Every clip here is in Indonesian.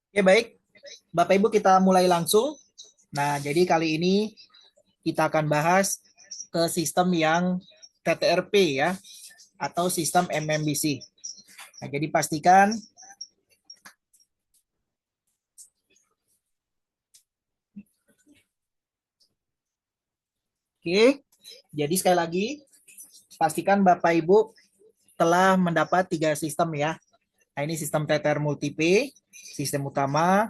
Oke, baik. Bapak Ibu kita mulai langsung. Nah, jadi kali ini kita akan bahas ke sistem yang TTRP ya, atau sistem MMBC. Nah, jadi pastikan, oke. Jadi sekali lagi, pastikan Bapak Ibu telah mendapat tiga sistem ya. Nah, ini sistem TTR multi-P, sistem utama.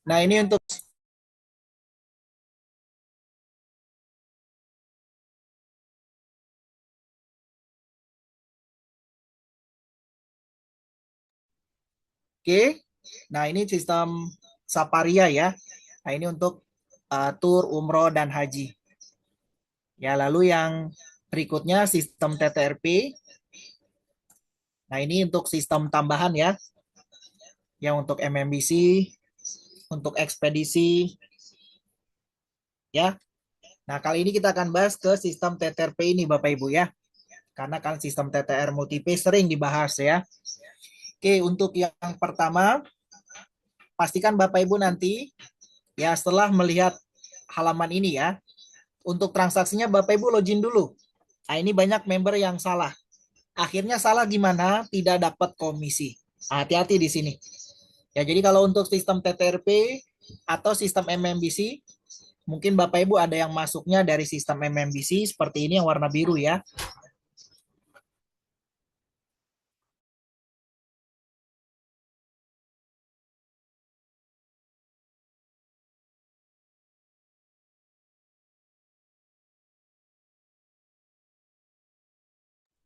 Nah, ini untuk oke. Nah, ini sistem Saparia ya. Nah, ini untuk tur, umroh, dan haji. Ya, lalu yang berikutnya sistem TTRP. Nah, ini untuk sistem tambahan ya, yang untuk MMBC, untuk ekspedisi ya. Nah, kali ini kita akan bahas ke sistem TTRP ini Bapak Ibu ya. Karena kan sistem TTR multi-P sering dibahas ya. Oke, untuk yang pertama, pastikan Bapak Ibu nanti ya setelah melihat halaman ini ya, untuk transaksinya Bapak Ibu login dulu. Nah, ini banyak member yang salah. Akhirnya salah gimana? Tidak dapat komisi. Hati-hati di sini. Ya, jadi kalau untuk sistem TTRP atau sistem MMBC, mungkin Bapak Ibu ada yang masuknya dari sistem MMBC seperti ini yang warna biru ya.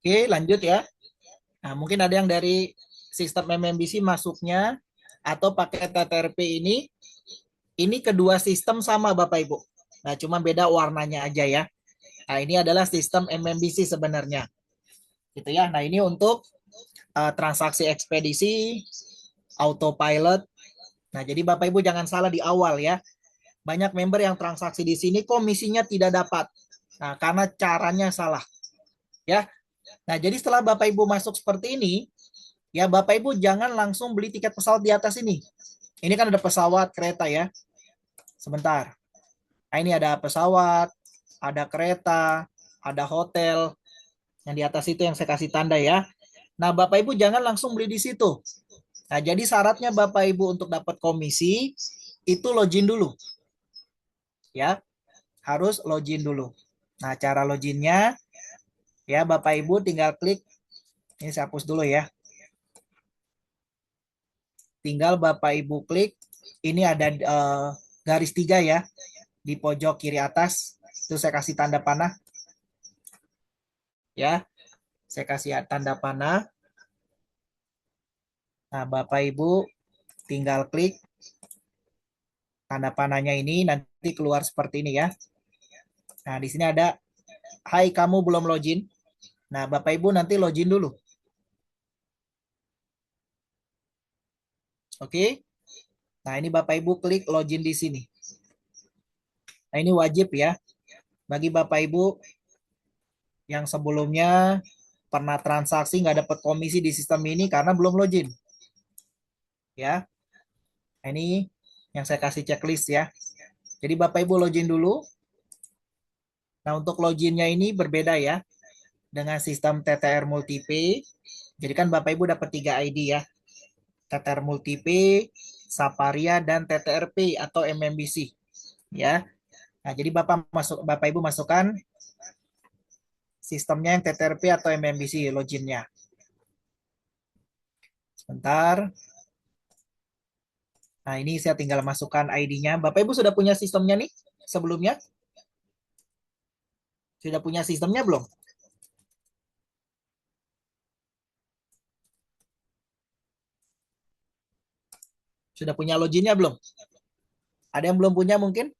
Oke, lanjut ya. Nah, mungkin ada yang dari sistem MMBC masuknya atau pakai TTRP ini kedua sistem sama Bapak Ibu. Nah, cuma beda warnanya aja ya. Nah, ini adalah sistem MMBC sebenarnya. Gitu ya. Nah, ini untuk transaksi ekspedisi, autopilot. Nah, jadi Bapak Ibu jangan salah di awal ya. Banyak member yang transaksi di sini komisinya tidak dapat. Nah, karena caranya salah ya. Nah, jadi setelah Bapak Ibu masuk seperti ini, ya Bapak Ibu jangan langsung beli tiket pesawat di atas ini. Ini kan ada pesawat, kereta ya. Sebentar. Nah, ini ada pesawat, ada kereta, ada hotel. Yang di atas itu yang saya kasih tanda ya. Nah, Bapak Ibu jangan langsung beli di situ. Nah, jadi syaratnya Bapak Ibu untuk dapat komisi itu login dulu ya. Harus login dulu. Nah, cara loginnya ya Bapak Ibu tinggal klik, ini saya hapus dulu ya. Tinggal Bapak Ibu klik, ini ada garis tiga ya di pojok kiri atas. Itu saya kasih tanda panah ya. Saya kasih tanda panah. Nah, Bapak Ibu tinggal klik tanda panahnya ini nanti keluar seperti ini ya. Nah, di sini ada hai kamu belum login. Nah, Bapak Ibu nanti login dulu. Oke. Nah, ini Bapak Ibu klik login di sini. Nah, ini wajib ya bagi Bapak Ibu yang sebelumnya pernah transaksi nggak dapat komisi di sistem ini karena belum login ya. Nah, ini yang saya kasih checklist ya. Jadi Bapak Ibu login dulu. Nah, untuk loginnya ini berbeda ya dengan sistem TTR Multi-Pay. Jadi kan Bapak Ibu dapat 3 ID ya. TTR Multi-Pay, Saparia, dan TTRP atau MMBC ya. Nah, jadi Bapak Ibu masukkan sistemnya yang TTRP atau MMBC loginnya. Sebentar. Nah, ini saya tinggal masukkan ID-nya. Bapak Ibu sudah punya sistemnya nih sebelumnya? Sudah punya sistemnya belum? Sudah punya loginnya belum? Ada yang belum punya mungkin?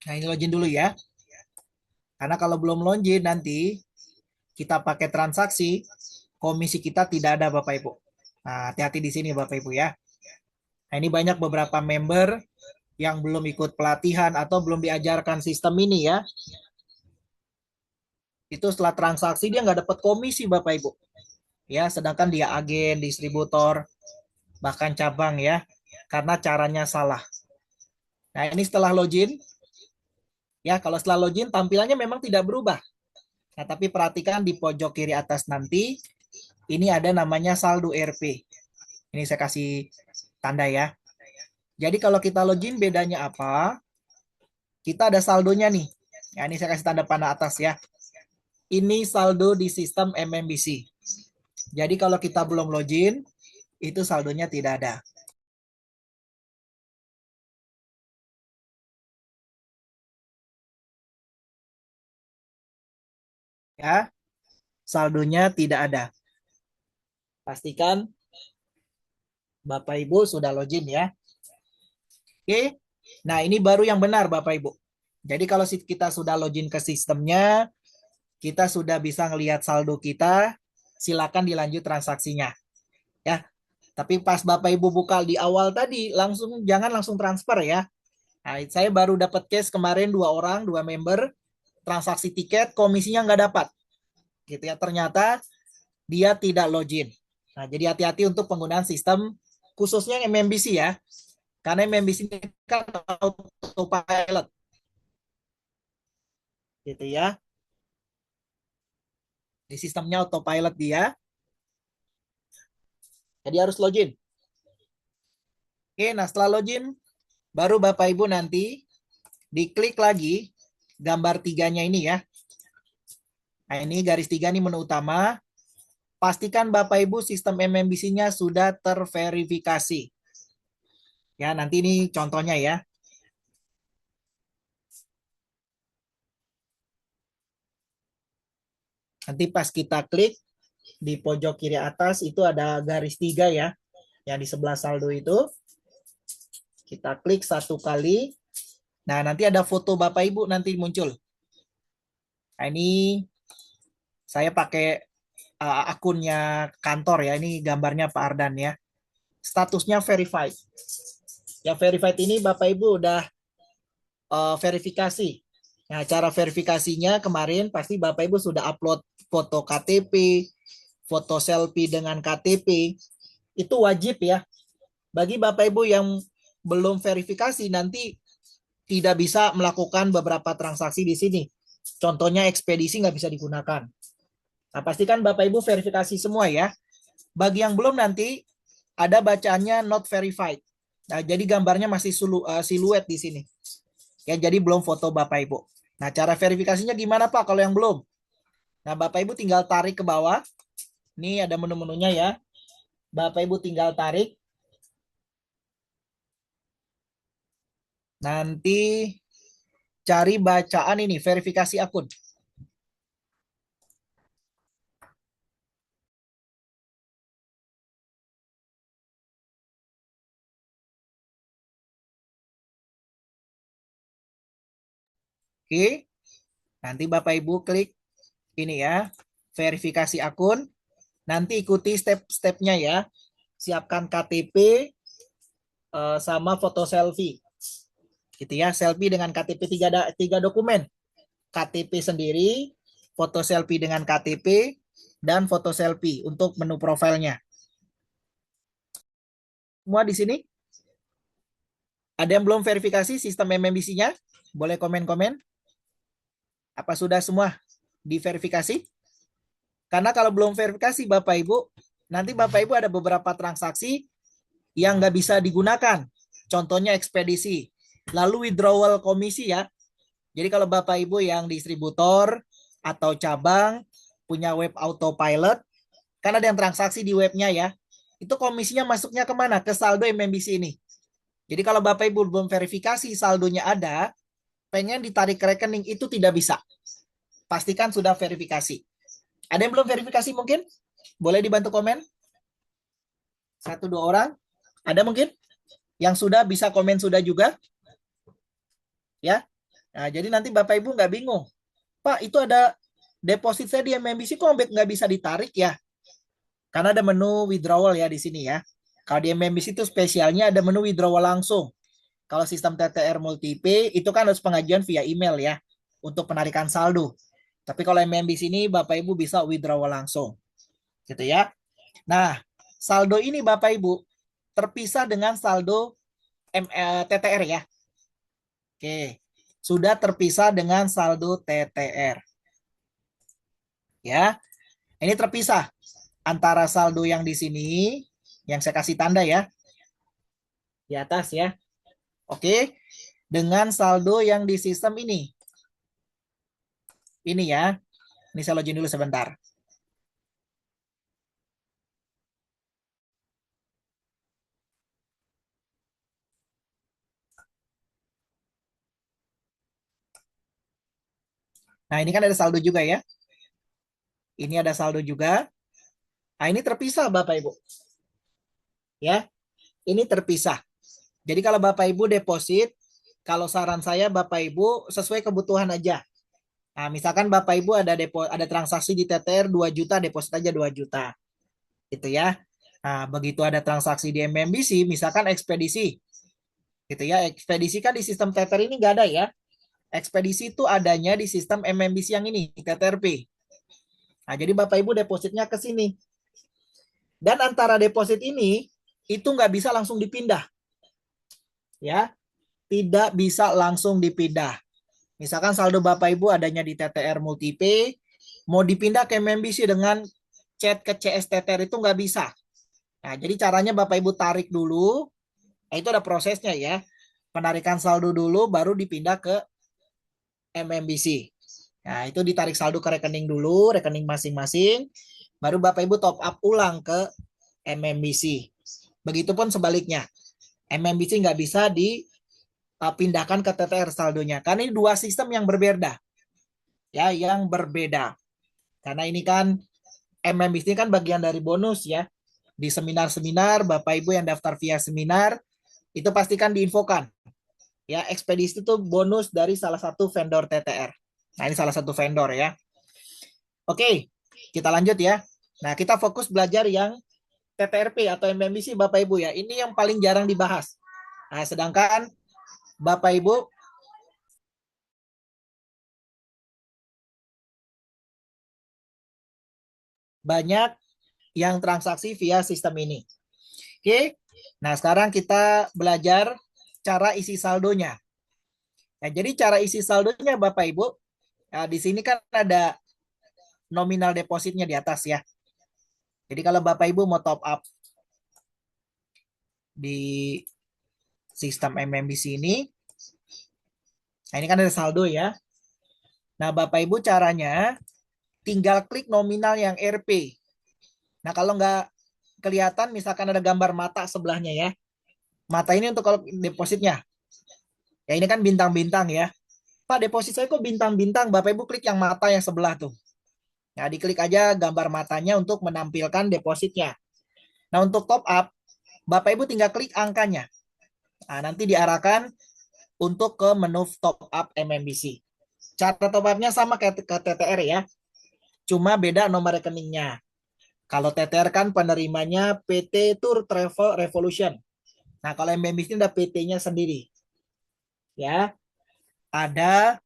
Nah, ini login dulu ya. Karena kalau belum login nanti kita pakai transaksi, komisi kita tidak ada Bapak Ibu. Nah, hati-hati di sini Bapak Ibu ya. Nah, ini banyak beberapa member yang belum ikut pelatihan atau belum diajarkan sistem ini ya. Itu setelah transaksi dia nggak dapat komisi Bapak Ibu. Ya, sedangkan dia agen, distributor, bahkan cabang ya. Karena caranya salah. Nah, ini setelah login, ya kalau setelah login tampilannya memang tidak berubah. Nah, tapi perhatikan di pojok kiri atas nanti, ini ada namanya saldo RP. Ini saya kasih tanda ya. Jadi kalau kita login bedanya apa? Kita ada saldonya nih. Ya, ini saya kasih tanda panah atas ya. Ini saldo di sistem MMBC. Jadi kalau kita belum login, itu saldonya tidak ada. Ya, saldonya tidak ada. Pastikan Bapak Ibu sudah login ya. Oke. Nah, ini baru yang benar Bapak Ibu. Jadi kalau kita sudah login ke sistemnya, kita sudah bisa ngelihat saldo kita, silakan dilanjut transaksinya. Ya. Tapi pas Bapak Ibu buka di awal tadi, jangan langsung transfer ya. Nah, saya baru dapat case kemarin 2 orang, 2 member, transaksi tiket, komisinya nggak dapat. Gitu ya. Ternyata dia tidak login. Nah, jadi hati-hati untuk penggunaan sistem khususnya MMBC ya. Karena MMBC ini kan autopilot. Gitu ya. Di sistemnya autopilot dia. Jadi harus login. Oke, nah setelah login, baru Bapak Ibu nanti diklik lagi gambar tiganya ini ya. Nah ini garis 3 ini menu utama. Pastikan Bapak Ibu sistem MMBC-nya sudah terverifikasi. Ya, nanti ini contohnya ya. Nanti pas kita klik di pojok kiri atas itu ada garis 3 ya. Yang di sebelah saldo itu. Kita klik 1 kali. Nah, nanti ada foto Bapak Ibu nanti muncul. Nah, ini saya pakai akunnya kantor ya. Ini gambarnya Pak Ardan ya. Statusnya verified. Ya verified ini Bapak Ibu udah verifikasi. Nah, cara verifikasinya kemarin pasti Bapak Ibu sudah upload foto KTP, foto selfie dengan KTP. Itu wajib ya. Bagi Bapak Ibu yang belum verifikasi nanti tidak bisa melakukan beberapa transaksi di sini. Contohnya ekspedisi nggak bisa digunakan. Nah, pastikan Bapak Ibu verifikasi semua ya. Bagi yang belum nanti ada bacaannya not verified. Nah, jadi gambarnya masih siluet di sini. Ya, jadi belum foto Bapak Ibu. Nah, cara verifikasinya gimana Pak kalau yang belum? Nah, Bapak Ibu tinggal tarik ke bawah. Ini ada menu-menunya ya. Bapak Ibu tinggal tarik. Nanti cari bacaan ini, verifikasi akun. Oke, nanti Bapak Ibu klik ini ya, verifikasi akun. Nanti ikuti step-stepnya ya. Siapkan KTP sama foto selfie. Gitu ya, selfie dengan KTP tiga dokumen. KTP sendiri, foto selfie dengan KTP, dan foto selfie untuk menu profilnya. Semua di sini? Ada yang belum verifikasi sistem MMBC-nya? Boleh komen-komen. Apa sudah semua diverifikasi? Karena kalau belum verifikasi Bapak Ibu, nanti Bapak Ibu ada beberapa transaksi yang nggak bisa digunakan. Contohnya ekspedisi. Lalu withdrawal komisi ya. Jadi kalau Bapak Ibu yang distributor atau cabang punya web autopilot, kan ada yang transaksi di webnya ya. Itu komisinya masuknya kemana? Ke saldo MMBC ini. Jadi kalau Bapak Ibu belum verifikasi saldonya ada, pengen ditarik ke rekening itu tidak bisa. Pastikan sudah verifikasi. Ada yang belum verifikasi mungkin? Boleh dibantu komen? 1-2 orang? Ada mungkin? Yang sudah bisa komen sudah juga? Ya. Nah, jadi nanti Bapak Ibu nggak bingung. Pak, itu ada deposit saya di MMBC kok nggak bisa ditarik ya? Karena ada menu withdrawal ya di sini ya. Kalau di MMBC itu spesialnya ada menu withdrawal langsung. Kalau sistem TTR Multipay itu kan harus pengajuan via email ya untuk penarikan saldo. Tapi kalau MMBC ini Bapak Ibu bisa withdrawal langsung. Gitu ya. Nah, saldo ini Bapak Ibu terpisah dengan saldo TTR ya. Oke. Sudah terpisah dengan saldo TTR. Ya. Ini terpisah antara saldo yang di sini yang saya kasih tanda ya di atas ya. Oke. Dengan saldo yang di sistem ini. Ini ya. Ini saya login dulu sebentar. Nah, ini kan ada saldo juga ya. Ini ada saldo juga. Nah, ini terpisah Bapak Ibu. Ya, ini terpisah. Jadi kalau Bapak Ibu deposit, kalau saran saya Bapak Ibu sesuai kebutuhan aja. Nah, misalkan Bapak Ibu ada transaksi di TTR 2 juta, deposit aja 2 juta. Gitu ya. Nah, begitu ada transaksi di MMBC, misalkan ekspedisi. Gitu ya. Ekspedisi kan di sistem TTR ini nggak ada ya. Ekspedisi itu adanya di sistem MMBC yang ini, TTRP. Nah, jadi Bapak Ibu depositnya ke sini. Dan antara deposit ini itu nggak bisa langsung dipindah, ya, tidak bisa langsung dipindah. Misalkan saldo Bapak Ibu adanya di TTR Multipay, mau dipindah ke MMBC dengan chat ke CS TTR itu nggak bisa. Nah, jadi caranya Bapak Ibu tarik dulu, itu ada prosesnya ya. Penarikan saldo dulu, baru dipindah ke MMBC. Nah, itu ditarik saldo ke rekening dulu, rekening masing-masing, baru Bapak Ibu top up ulang ke MMBC. Begitupun sebaliknya. MMBC nggak bisa dipindahkan ke TTR saldonya. Karena ini dua sistem yang berbeda. Ya, yang berbeda. Karena ini kan MMBC ini kan bagian dari bonus ya. Di seminar-seminar, Bapak Ibu yang daftar via seminar, itu pastikan diinfokan. Ya, ekspedisi itu bonus dari salah satu vendor TTR. Nah, ini salah satu vendor ya. Oke, kita lanjut ya. Nah, kita fokus belajar yang TTRP atau MMBC Bapak Ibu ya. Ini yang paling jarang dibahas. Nah, sedangkan Bapak Ibu banyak yang transaksi via sistem ini. Oke. Nah, sekarang kita belajar cara isi saldonya. Nah, jadi cara isi saldonya Bapak Ibu, nah, di sini kan ada nominal depositnya di atas ya. Jadi kalau Bapak Ibu mau top up di sistem MMBC ini, nah ini kan ada saldo ya. Nah, Bapak Ibu caranya tinggal klik nominal yang RP. Nah, kalau nggak kelihatan, misalkan ada gambar mata sebelahnya ya. Mata ini untuk kalau depositnya. Ya ini kan bintang-bintang ya. Pak, deposit saya kok bintang-bintang? Bapak Ibu klik yang mata yang sebelah tuh. Nah, diklik aja gambar matanya untuk menampilkan depositnya. Nah, untuk top up, Bapak Ibu tinggal klik angkanya. Nah, nanti diarahkan untuk ke menu top up MMBC. Cara top up-nya sama kayak ke TTR ya. Cuma beda nomor rekeningnya. Kalau TTR kan penerimanya PT Tour Travel Revolution. Nah, kalau MMBC ini ada PT-nya sendiri. Ya, ada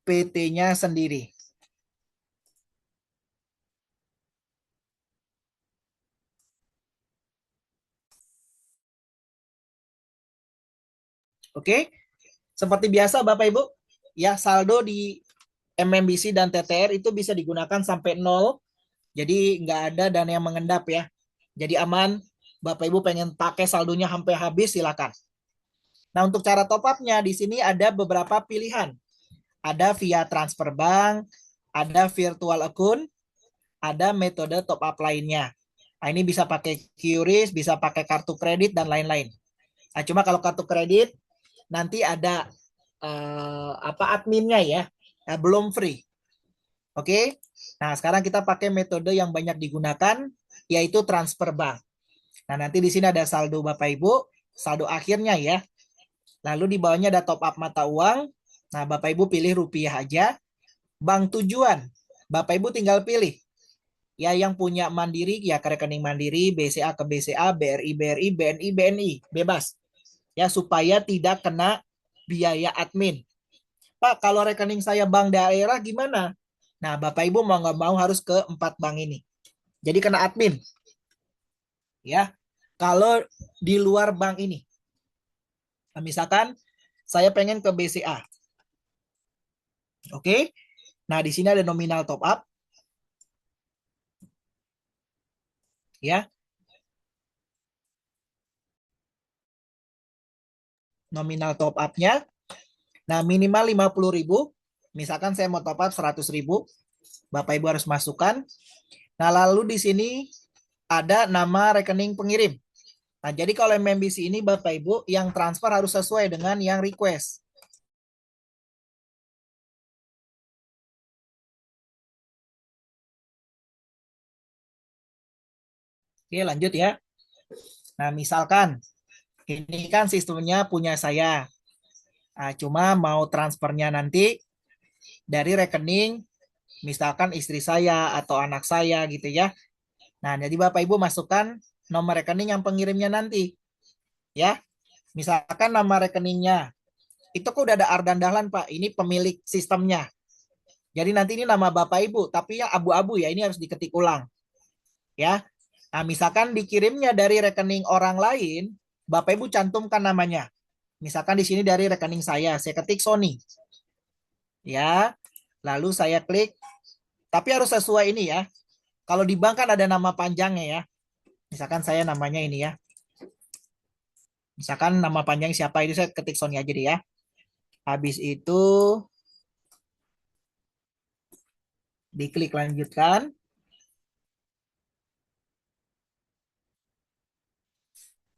PT-nya sendiri. Oke, seperti biasa Bapak Ibu, ya saldo di MMBC dan TTR itu bisa digunakan sampai nol. Jadi nggak ada dana yang mengendap ya. Jadi aman. Bapak Ibu pengen pakai saldonya sampai habis silakan. Nah, untuk cara top up-nya di sini ada beberapa pilihan. Ada via transfer bank, ada virtual account, ada metode top up lainnya. Nah, ini bisa pakai QRIS, bisa pakai kartu kredit dan lain-lain. Nah, cuma kalau kartu kredit nanti ada adminnya ya. Nah, belum free. Oke. Nah, sekarang kita pakai metode yang banyak digunakan yaitu transfer bank. Nah, nanti di sini ada saldo Bapak Ibu, saldo akhirnya ya. Lalu di bawahnya ada top up mata uang. Nah, Bapak Ibu pilih rupiah aja. Bank tujuan, Bapak Ibu tinggal pilih. Ya, yang punya Mandiri, ya ke rekening Mandiri, BCA ke BCA, BRI, BRI, BNI, BNI. Bebas. Ya, supaya tidak kena biaya admin. Pak, kalau rekening saya bank daerah gimana? Nah, Bapak Ibu mau nggak mau harus ke 4 bank ini. Jadi kena admin. Ya, kalau di luar bank ini. Nah, misalkan saya pengen ke BCA. Oke. Nah, di sini ada nominal top up. Ya, nominal top up-nya. Nah, minimal 50.000. Misalkan saya mau top up 100.000. Bapak Ibu harus masukkan. Nah, lalu di sini ada nama rekening pengirim. Nah, jadi kalau MMBC ini Bapak Ibu yang transfer harus sesuai dengan yang request. Oke, lanjut ya. Nah, misalkan ini kan sistemnya punya saya. Nah, cuma mau transfernya nanti dari rekening misalkan istri saya atau anak saya gitu ya. Nah, jadi Bapak Ibu masukkan nomor rekening yang pengirimnya nanti. Ya, misalkan nama rekeningnya. Itu kok udah ada Ardan Dahlan, Pak. Ini pemilik sistemnya. Jadi nanti ini nama Bapak Ibu, tapi yang abu-abu ya, ini harus diketik ulang. Ya. Nah, misalkan dikirimnya dari rekening orang lain, Bapak Ibu cantumkan namanya. Misalkan di sini dari rekening saya ketik Sony. Ya. Lalu saya klik, tapi harus sesuai ini ya. Kalau di bank kan ada nama panjangnya ya. Misalkan saya namanya ini ya. Misalkan nama panjang siapa itu saya ketik Sony aja deh ya. Habis itu diklik lanjutkan.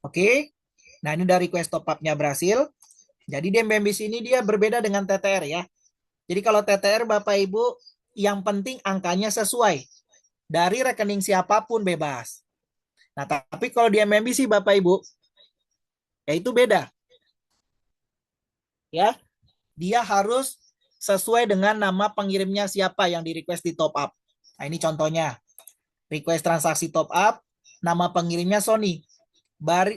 Oke. Nah, ini dari request top up-nya berhasil. Jadi di MBMBC ini dia berbeda dengan TTR ya. Jadi kalau TTR Bapak Ibu yang penting angkanya sesuai. Dari rekening siapapun bebas. Nah, tapi kalau di MMBC Bapak Ibu ya itu beda. Ya, dia harus sesuai dengan nama pengirimnya siapa yang di request di top up. Nah, ini contohnya. Request transaksi top up, nama pengirimnya Sony.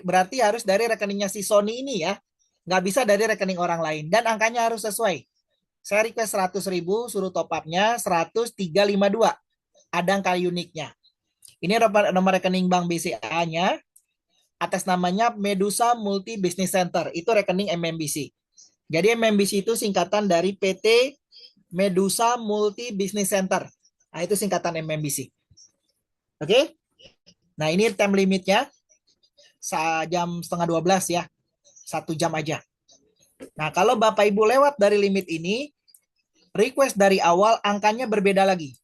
Berarti harus dari rekeningnya si Sony ini ya. Nggak bisa dari rekening orang lain. Dan angkanya harus sesuai. Saya request 100.000, suruh top up-nya 10352. Ada angka uniknya. Ini nomor rekening Bank BCA-nya. Atas namanya Medusa Multi Business Center. Itu rekening MMBC. Jadi MMBC itu singkatan dari PT Medusa Multi Business Center. Nah, itu singkatan MMBC. Oke? Nah, ini time limitnya jam setengah 12 ya. 1 jam aja. Nah, kalau Bapak Ibu lewat dari limit ini, request dari awal angkanya berbeda lagi.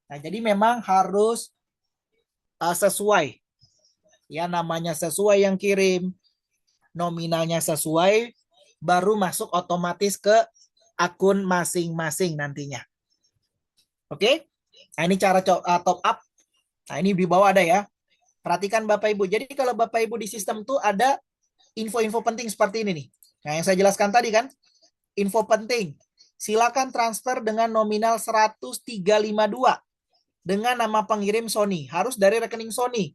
Nah, jadi memang harus sesuai. Ya, namanya sesuai yang kirim, nominalnya sesuai, baru masuk otomatis ke akun masing-masing nantinya. Oke? Nah, ini cara top up. Nah, ini di bawah ada ya. Perhatikan Bapak Ibu. Jadi kalau Bapak Ibu di sistem tuh ada info-info penting seperti ini nih. Nah, yang saya jelaskan tadi kan, info penting. Silakan transfer dengan nominal 10352 dengan nama pengirim Sony. Harus dari rekening Sony.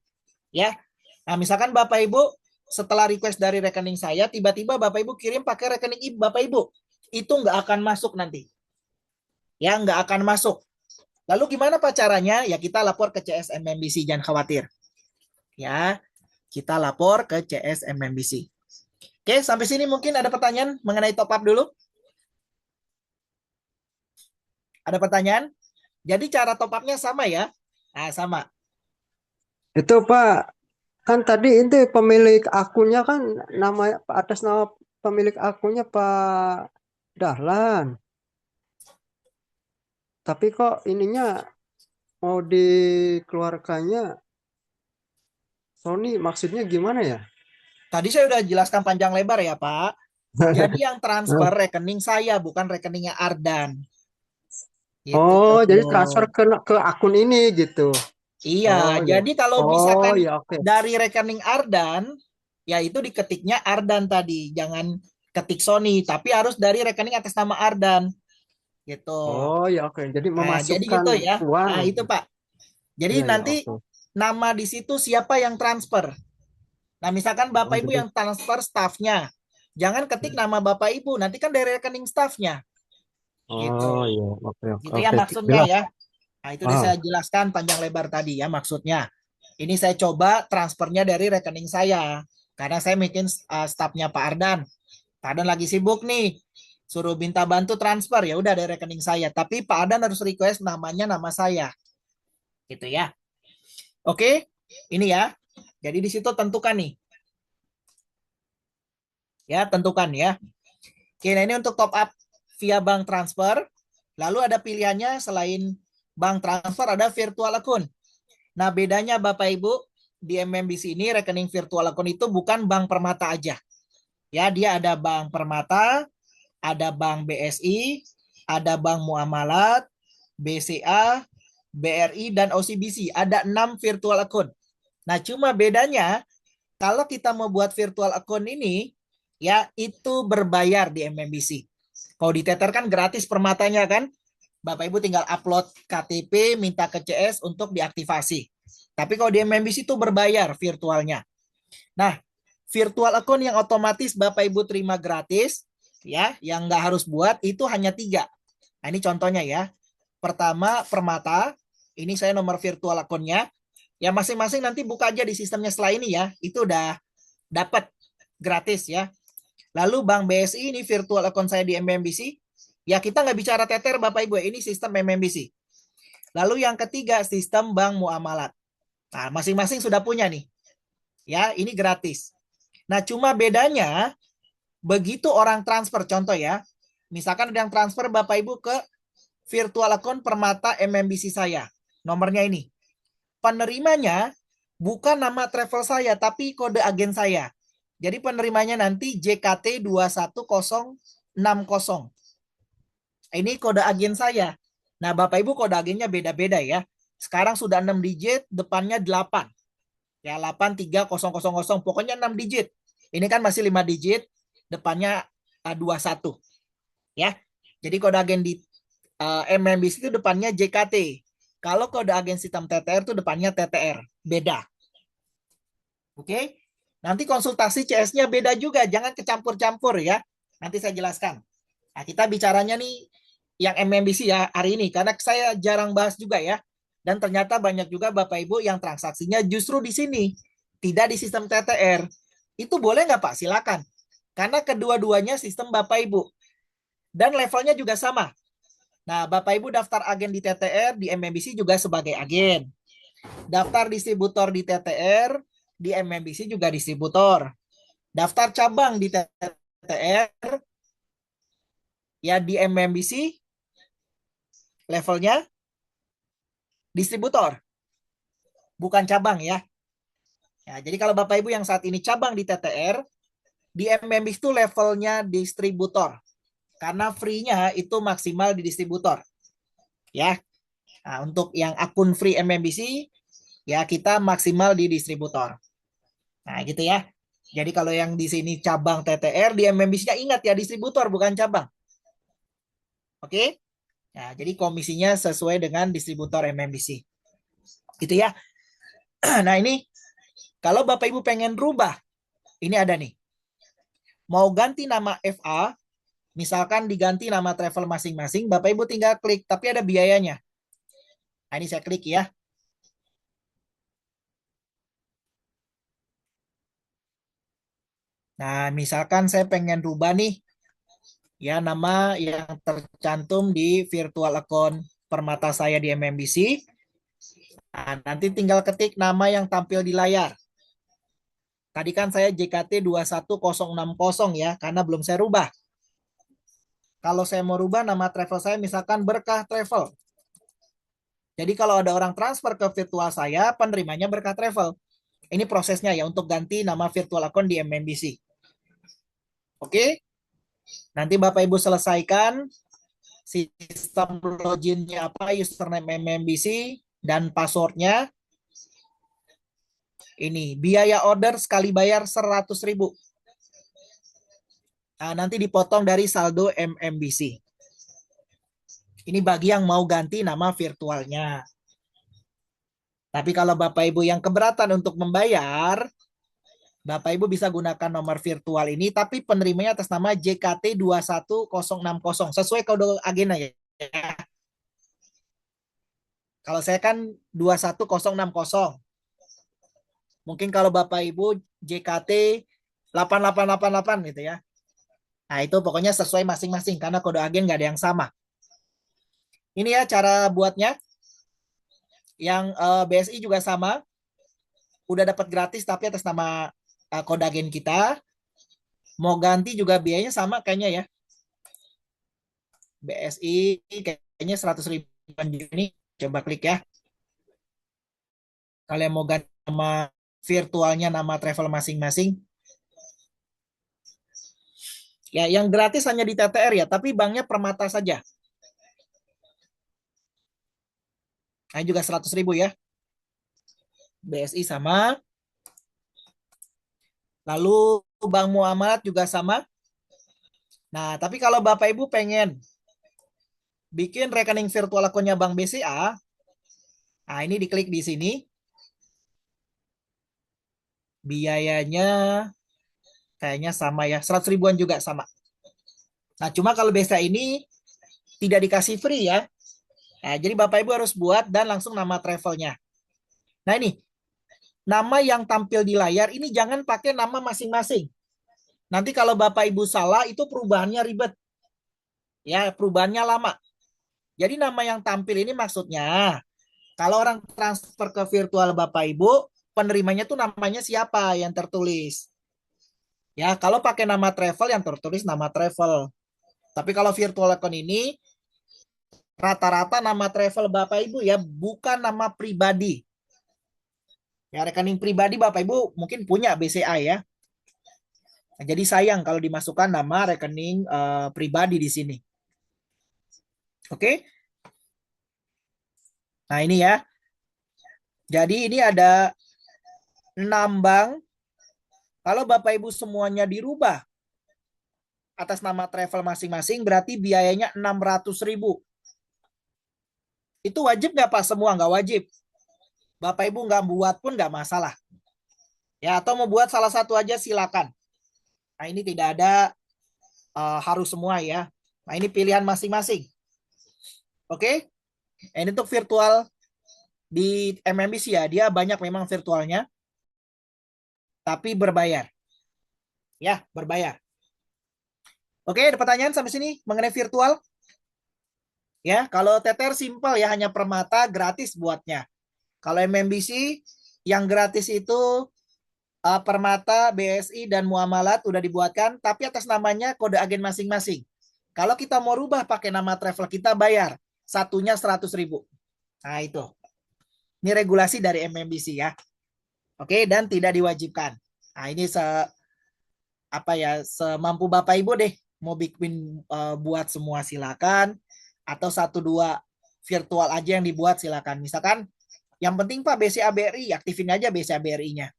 Ya. Nah, misalkan Bapak Ibu setelah request dari rekening saya, tiba-tiba Bapak Ibu kirim pakai rekening Bapak Ibu. Itu nggak akan masuk nanti. Ya, nggak akan masuk. Lalu gimana Pak caranya? Ya kita lapor ke CSMMBC, jangan khawatir. Ya, kita lapor ke CSMMBC. Oke, sampai sini mungkin ada pertanyaan mengenai top up dulu? Ada pertanyaan? Jadi cara top up-nya sama ya? Nah, sama. Itu Pak, kan tadi itu pemilik akunnya kan nama atas nama pemilik akunnya Pak Dahlan. Tapi kok ininya mau dikeluarkannya Sony maksudnya gimana ya? Tadi saya udah jelaskan panjang lebar ya Pak. Jadi yang transfer rekening saya, bukan rekeningnya Ardan. Gitu. Oh, jadi transfer ke akun ini gitu. Iya, Oh ya. jadi kalau Oh misalkan ya oke. dari rekening Ardan, ya itu diketiknya Ardan tadi. Jangan ketik Sony, tapi harus dari rekening atas nama Ardan gitu. Oh ya oke. Jadi Nah, jadi memasukkan gitu ya. uang. Nah, itu Pak. Jadi Iya ya nanti oke. nama di situ siapa yang transfer. Nah, misalkan Oh Bapak Ibu jadi. yang transfer staffnya. Jangan ketik nama Bapak Ibu, nanti kan dari rekening staffnya Oh gitu. iya oke oke Gitu ya oke. maksudnya Jelas. ya. Nah, itu udah Ah. saya jelaskan panjang lebar tadi ya maksudnya. Ini saya coba transfernya dari rekening saya. Karena saya bikin staffnya Pak Ardan. Pak Ardan lagi sibuk nih. Suruh minta bantu transfer ya udah dari rekening saya. Tapi Pak Ardan harus request namanya nama saya. Gitu ya. Oke, ini ya. Jadi di situ tentukan nih. Ya, tentukan ya. Oke, nah ini untuk top up via bank transfer. Lalu ada pilihannya selain bank transfer ada virtual account. Nah, bedanya Bapak Ibu di MMBC ini rekening virtual account itu bukan Bank Permata aja. Ya, dia ada Bank Permata, ada Bank BSI, ada Bank Muamalat, BCA, BRI dan OCBC. Ada 6 virtual account. Nah, cuma bedanya kalau kita mau buat virtual account ini ya itu berbayar di MMBC. Kalau di Tether kan gratis permatanya kan. Bapak Ibu tinggal upload KTP, minta ke CS untuk diaktifasi. Tapi kalau di MMBC itu berbayar virtualnya. Nah, virtual account yang otomatis Bapak Ibu terima gratis, ya, yang nggak harus buat itu hanya 3. Nah, ini contohnya ya. Pertama, Permata. Ini saya nomor virtual account-nya. Ya, masing-masing nanti buka aja di sistemnya setelah ini ya. Itu udah dapat gratis ya. Lalu Bank BSI ini virtual account saya di MMBC. Ya, kita nggak bicara Tether Bapak Ibu, ini sistem MMBC. Lalu yang ketiga, sistem bank muamalat. Nah, masing-masing sudah punya nih. Ya, ini gratis. Nah, cuma bedanya begitu orang transfer, contoh ya. Misalkan ada yang transfer Bapak Ibu ke virtual account Permata MMBC saya. Nomornya ini. Penerimanya bukan nama travel saya, tapi kode agen saya. Jadi penerimanya nanti JKT 21060. Ini kode agen saya. Nah, Bapak Ibu kode agennya beda-beda ya. Sekarang sudah 6 digit, depannya 8. Ya, 83000. Pokoknya 6 digit. Ini kan masih 5 digit, depannya 21. Ya. Jadi kode agen di MMBC itu depannya JKT. Kalau kode agen sistem TTR itu depannya TTR. Beda. Oke. Nanti konsultasi CS-nya beda juga. Jangan kecampur-campur ya. Nanti saya jelaskan. Nah, kita bicaranya nih yang MMBC ya hari ini. Karena saya jarang bahas juga ya. Dan ternyata banyak juga Bapak Ibu yang transaksinya justru di sini. Tidak di sistem TTR. Itu boleh nggak Pak? Silakan. Karena kedua-duanya sistem Bapak Ibu. Dan levelnya juga sama. Nah, Bapak Ibu daftar agen di TTR, di MMBC juga sebagai agen. Daftar distributor di TTR, di MMBC juga distributor. Daftar cabang di TTR, ya di MMBC levelnya distributor, bukan cabang ya. Ya, jadi kalau Bapak Ibu yang saat ini cabang di TTR, di MMBC itu levelnya distributor. Karena free-nya itu maksimal di distributor. Ya. Nah, untuk yang akun free MMBC, ya kita maksimal di distributor. Nah, gitu ya. Jadi kalau yang di sini cabang TTR, di MMBC-nya ingat ya distributor bukan cabang. Oke? Nah, jadi komisinya sesuai dengan distributor MMBC. Gitu ya. Nah, ini kalau Bapak Ibu pengen rubah, ini ada nih. Mau ganti nama FA, misalkan diganti nama travel masing-masing, Bapak Ibu tinggal klik, tapi ada biayanya. Nah, ini saya klik ya. Nah, misalkan saya pengen rubah nih, ya nama yang tercantum di virtual account Permata saya di MMBC. Nah, nanti tinggal ketik nama yang tampil di layar. Tadi kan saya JKT 21060 ya, karena belum saya rubah. Kalau saya mau rubah nama travel saya misalkan Berkah Travel. Jadi kalau ada orang transfer ke virtual saya, penerimanya Berkah Travel. Ini prosesnya ya untuk ganti nama virtual account di MMBC. Oke, nanti Bapak Ibu selesaikan sistem loginnya apa, username MMBC dan passwordnya. Ini biaya order sekali bayar 100.000. Nah, nanti dipotong dari saldo MMBC. Ini bagi yang mau ganti nama virtualnya. Tapi kalau Bapak Ibu yang keberatan untuk membayar, Bapak Ibu bisa gunakan nomor virtual ini, tapi penerimanya atas nama JKT 21060 sesuai kode agenda ya. Kalau saya kan 21060. Mungkin kalau Bapak Ibu JKT 8888 gitu ya. Nah itu pokoknya sesuai masing-masing karena kode agen nggak ada yang sama. Ini ya cara buatnya. Yang BSI juga sama. Udah dapat gratis tapi atas nama kode agen kita. Mau ganti juga biayanya sama kayaknya ya. BSI kayaknya 100.000 ini. Coba klik ya. Kalian mau ganti nama virtualnya, nama travel masing-masing. Ya, yang gratis hanya di TTR ya, tapi banknya Permata saja. Nah, juga 100.000 ya. BSI sama. Lalu Bank Muamalat juga sama. Nah, tapi kalau Bapak Ibu pengen bikin rekening virtual akunnya Bank BCA, nah ini diklik di sini. Biayanya kayaknya sama ya, 100 ribuan juga sama. Nah, cuma kalau BCA ini tidak dikasih free ya. Nah, jadi Bapak Ibu harus buat dan langsung nama travelnya. Nah, ini nama yang tampil di layar ini jangan pakai nama masing-masing. Nanti kalau Bapak Ibu salah itu perubahannya ribet. Ya, perubahannya lama. Jadi nama yang tampil ini maksudnya kalau orang transfer ke virtual Bapak Ibu, penerimanya tuh namanya siapa yang tertulis. Ya, kalau pakai nama travel yang tertulis nama travel. Tapi kalau virtual account ini rata-rata nama travel Bapak Ibu ya, bukan nama pribadi. Ya, rekening pribadi Bapak Ibu mungkin punya BCA ya. Nah, jadi sayang kalau dimasukkan nama rekening pribadi di sini. Oke? Nah, ini ya. Jadi ini ada 6 bank. Kalau Bapak Ibu semuanya dirubah atas nama travel masing-masing, berarti biayanya 600.000. Itu wajib nggak Pak? Semua nggak wajib. Bapak Ibu nggak buat pun nggak masalah. Ya, atau mau buat salah satu aja silakan. Nah, ini tidak ada harus semua ya. Nah, ini pilihan masing-masing. Oke? Ini untuk virtual di MMBC ya. Dia banyak memang virtualnya, tapi berbayar. Ya, berbayar. Oke, ada pertanyaan sampai sini mengenai virtual? Ya, kalau Tether simple ya, hanya Permata gratis buatnya. Kalau MMBC yang gratis itu Permata, BSI, dan Muamalat udah dibuatkan, tapi atas namanya kode agen masing-masing. Kalau kita mau rubah pakai nama travel kita bayar. Satunya 100.000. Nah itu. Ini regulasi dari MMBC ya. Oke, dan tidak diwajibkan. Nah ini apa ya, semampu Bapak Ibu deh. Mau bikin buat semua silakan. Atau satu dua virtual aja yang dibuat silakan. Misalkan yang penting Pak BCA BRI, aktifin aja BCA BRI-nya.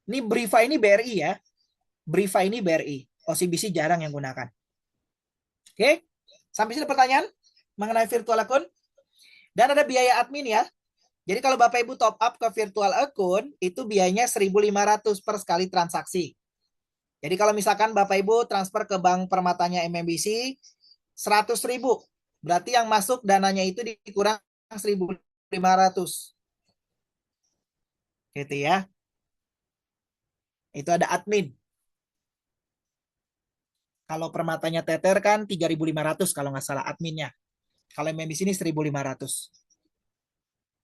Ini Briva ini BRI ya. Briva ini BRI. OCBC jarang yang gunakan. Oke, sampai sini pertanyaan mengenai virtual account. Dan ada biaya admin ya. Jadi kalau Bapak Ibu top up ke virtual account, itu biayanya 1.500 per sekali transaksi. Jadi kalau misalkan Bapak Ibu transfer ke bank permatanya MMBC, 100.000. Berarti yang masuk dananya itu dikurang 1.500. Gitu ya. Itu ada admin. Kalau permatanya Tether kan 3.500 kalau nggak salah adminnya. Kalau MMBC ini 1.500.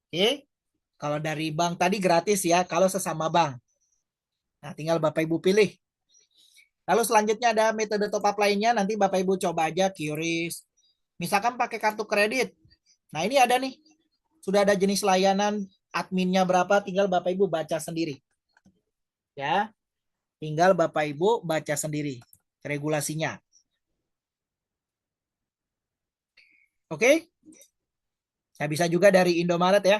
Oke. Kalau dari bank tadi gratis ya, kalau sesama bank. Nah, tinggal Bapak Ibu pilih. Lalu selanjutnya ada metode top up lainnya, nanti Bapak Ibu coba aja QRIS. Misalkan pakai kartu kredit. Nah, ini ada nih. Sudah ada jenis layanan, adminnya berapa, tinggal Bapak Ibu baca sendiri. Ya, tinggal Bapak Ibu baca sendiri regulasinya. Oke? Nah, bisa juga dari Indomaret ya.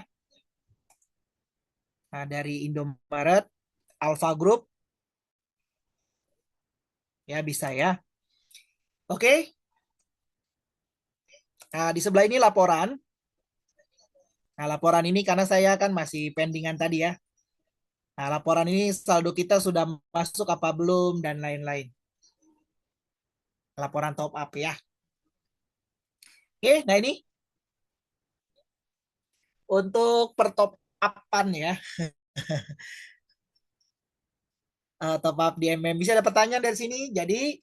Nah, dari Indomaret, Alpha Group, ya bisa ya. Oke. Nah, di sebelah ini laporan. Nah, laporan ini karena saya kan masih pendingan tadi ya. Nah, laporan ini saldo kita sudah masuk apa belum dan lain-lain. Laporan top up ya. Oke, nah ini untuk per top upan ya. Top up di MMBC ada pertanyaan dari sini. Jadi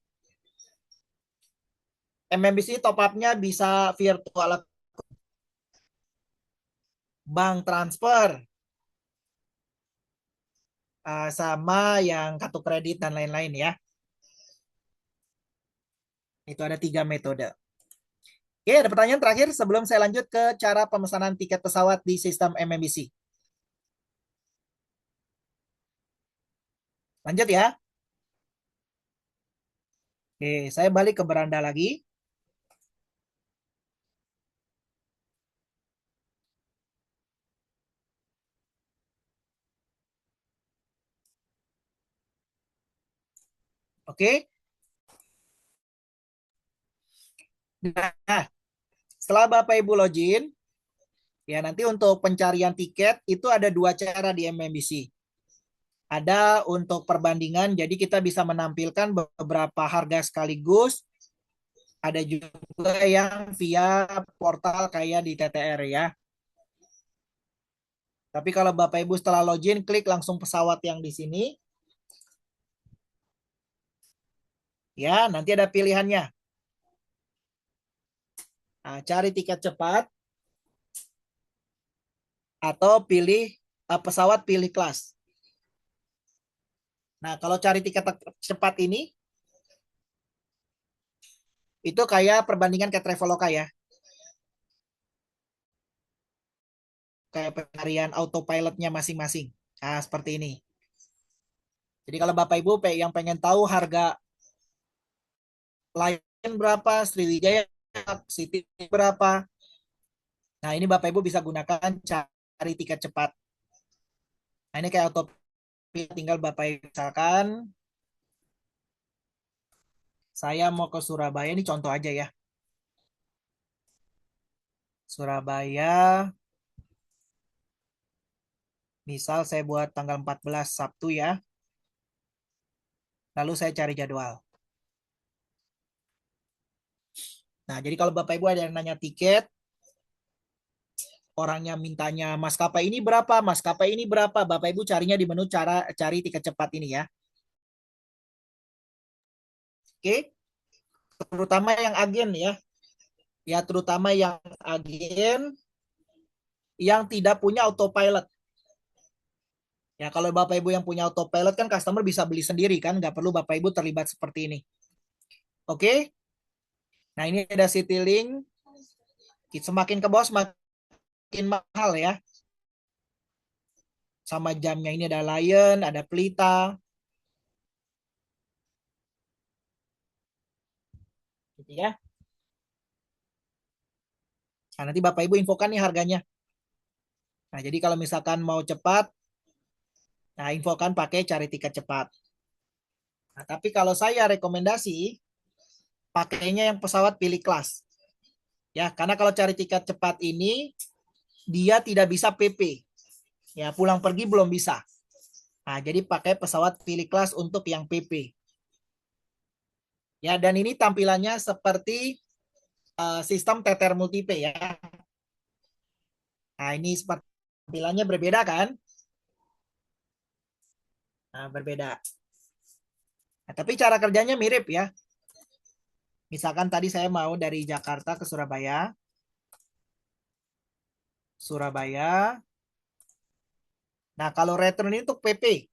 MMBC top up-nya bisa virtual bank transfer sama yang kartu kredit dan lain-lain ya. Itu ada 3 metode. Oke, ada pertanyaan terakhir sebelum saya lanjut ke cara pemesanan tiket pesawat di sistem MMBC. Lanjut ya. Oke, saya balik ke beranda lagi. Oke. Nah, setelah Bapak Ibu login, ya nanti untuk pencarian tiket itu ada 2 cara di MMBC. Ada untuk perbandingan, jadi kita bisa menampilkan beberapa harga sekaligus. Ada juga yang via portal kayak di TTR ya. Tapi kalau Bapak Ibu setelah login, klik langsung pesawat yang di sini. Ya, nanti ada pilihannya. Nah, cari tiket cepat atau pilih pesawat pilih kelas. Nah, kalau cari tiket cepat ini, itu kayak perbandingan ke Traveloka ya. Kayak pencarian autopilotnya masing-masing. Nah, seperti ini. Jadi kalau Bapak Ibu yang pengen tahu harga Lion berapa, Sriwijaya, City berapa. Nah, ini Bapak Ibu bisa gunakan cari tiket cepat. Nah, ini kayak autopilot, tinggal Bapak Ibu misalkan saya mau ke Surabaya, ini contoh aja ya. Surabaya, misal saya buat tanggal 14 Sabtu ya. Lalu saya cari jadwal. Nah, jadi kalau Bapak Ibu ada yang nanya tiket, orangnya mintanya maskapai ini berapa, maskapai ini berapa, Bapak Ibu carinya di menu cara cari tiket cepat ini ya. Oke, terutama yang agen ya. Ya, terutama yang agen yang tidak punya autopilot. Ya, kalau Bapak Ibu yang punya autopilot kan customer bisa beli sendiri kan, nggak perlu Bapak Ibu terlibat seperti ini. Oke, nah ini ada Citylink. Semakin ke bawah semakin mahal ya. Sama jamnya ini ada Lion, ada Pelita. Gitu ya. Nah, nanti Bapak Ibu infokan nih harganya. Nah, jadi kalau misalkan mau cepat, nah infokan pakai cari tiket cepat. Nah, tapi kalau saya rekomendasi pakainya yang pesawat pilih kelas. Ya, karena kalau cari tiket cepat ini dia tidak bisa PP. Ya, pulang pergi belum bisa. Nah, jadi pakai pesawat pilih kelas untuk yang PP. Ya, dan ini tampilannya seperti sistem TTR Multipay ya. Nah, ini seperti tampilannya berbeda kan? Nah, berbeda. Nah, tapi cara kerjanya mirip ya. Misalkan tadi saya mau dari Jakarta ke Surabaya. Surabaya. Nah, kalau return ini untuk PP.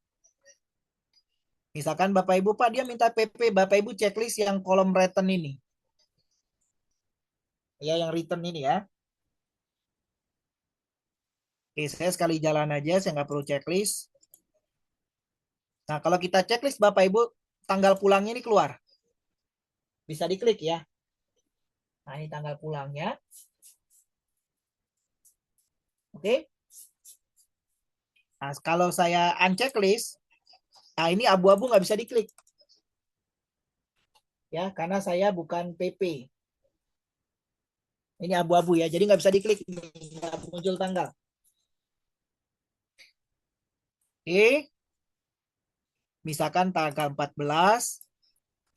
Misalkan Bapak Ibu, Pak, dia minta PP. Bapak Ibu checklist yang kolom return ini. Ya, yang return ini ya. Oke, saya sekali jalan aja, saya nggak perlu checklist. Nah, kalau kita checklist Bapak Ibu, tanggal pulangnya ini keluar. Bisa diklik ya. Nah, ini tanggal pulangnya. Oke. Nah, kalau saya unchecklist, nah ini abu-abu nggak bisa diklik. ya, karena saya bukan PP. Ini abu-abu ya, jadi nggak bisa diklik, nggak muncul tanggal. Oke, misalkan tanggal 14,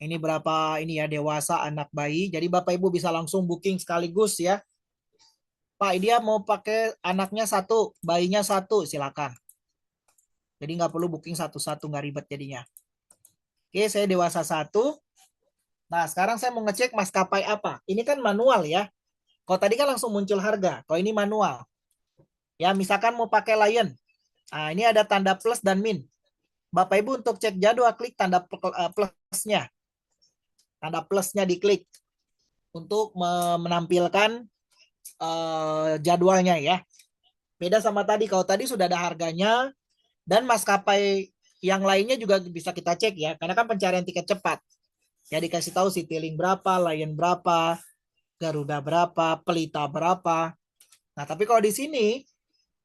ini berapa ini ya, dewasa, anak, bayi. Jadi Bapak Ibu bisa langsung booking sekaligus ya. Pak, dia mau pakai anaknya satu, bayinya satu, silakan. Jadi nggak perlu booking satu-satu, nggak ribet jadinya. Oke, saya dewasa satu. Nah, sekarang saya mau ngecek maskapai apa. Ini kan manual ya. Kalau tadi kan langsung muncul harga. Kalau ini manual. Ya, misalkan mau pakai Lion. Nah, ini ada tanda plus dan min. Bapak Ibu untuk cek jadwal klik tanda plusnya. Tanda plusnya diklik untuk menampilkan jadwalnya ya. Beda sama tadi. Kalau tadi sudah ada harganya dan maskapai yang lainnya juga bisa kita cek ya. Karena kan pencarian tiket cepat. Ya dikasih tahu Citylink berapa, Lion berapa, Garuda berapa, Pelita berapa. Nah, tapi kalau di sini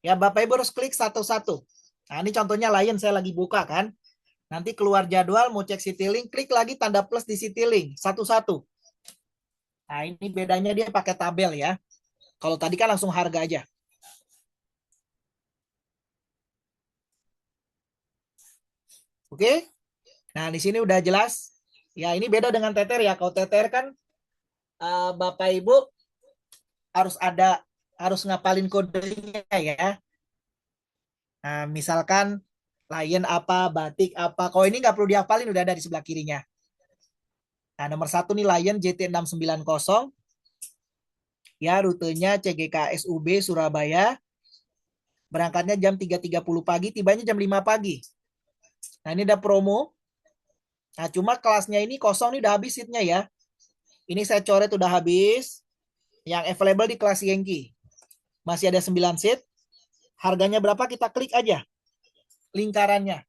ya Bapak Ibu harus klik satu-satu. Nah, ini contohnya Lion saya lagi buka kan. Nanti keluar jadwal mau cek Citylink, klik lagi tanda plus di Citylink satu-satu. Nah, ini bedanya dia pakai tabel ya. Kalau tadi kan langsung harga aja. Oke? Nah, di sini udah jelas. Ya, ini beda dengan TTR ya. Kalau TTR kan Bapak Ibu harus ngapalin kodenya ya. Nah, misalkan Lion apa, batik apa. Kalau ini nggak perlu dihafalin, udah ada di sebelah kirinya. Nah, nomor satu nih Lion JT690. Ya, rutenya CGKSUB Surabaya. Berangkatnya jam 3.30 pagi, tibanya jam 5 pagi. Nah, ini ada promo. Nah, cuma kelasnya ini kosong nih, udah habis seatnya ya. Ini saya coret udah habis. Yang available di kelas Yankee. Masih ada 9 seat. Harganya berapa kita klik aja. Lingkarannya.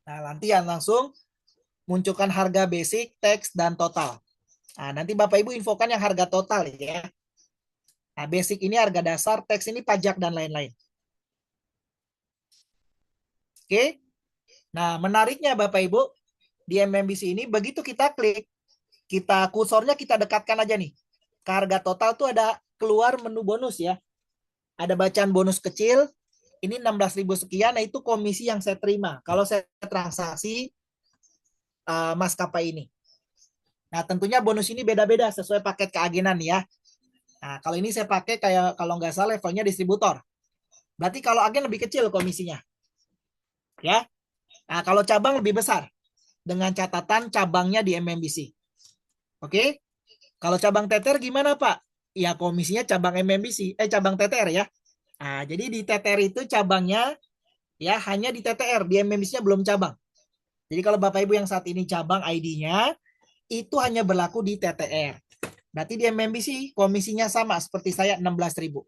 Nah, nanti yang langsung munculkan harga basic, teks, dan total. Nah, nanti Bapak Ibu infokan yang harga total ya. Nah, basic ini harga dasar, teks ini pajak dan lain-lain. Oke. Nah, menariknya Bapak Ibu, di MMBC ini begitu kita klik, kita kursornya kita dekatkan aja nih. Ke harga total tuh ada keluar menu bonus ya. Ada bacaan bonus kecil, ini 16.000 sekian, nah itu komisi yang saya terima. Kalau saya transaksi maskapai ini. Nah, tentunya bonus ini beda-beda sesuai paket keagenan ya. Nah, kalau ini saya pakai kayak kalau nggak salah levelnya distributor. Berarti kalau agen lebih kecil komisinya. Ya. Nah, kalau cabang lebih besar. Dengan catatan cabangnya di MMBC. Oke. Kalau cabang TTR gimana, Pak? Ya, komisinya cabang MMBC. Cabang TTR ya. Nah, jadi di TTR itu cabangnya ya hanya di TTR. Di MMBC-nya belum cabang. Jadi kalau Bapak Ibu yang saat ini cabang ID-nya, itu hanya berlaku di TTR. Berarti di MMBC komisinya sama seperti saya 16.000.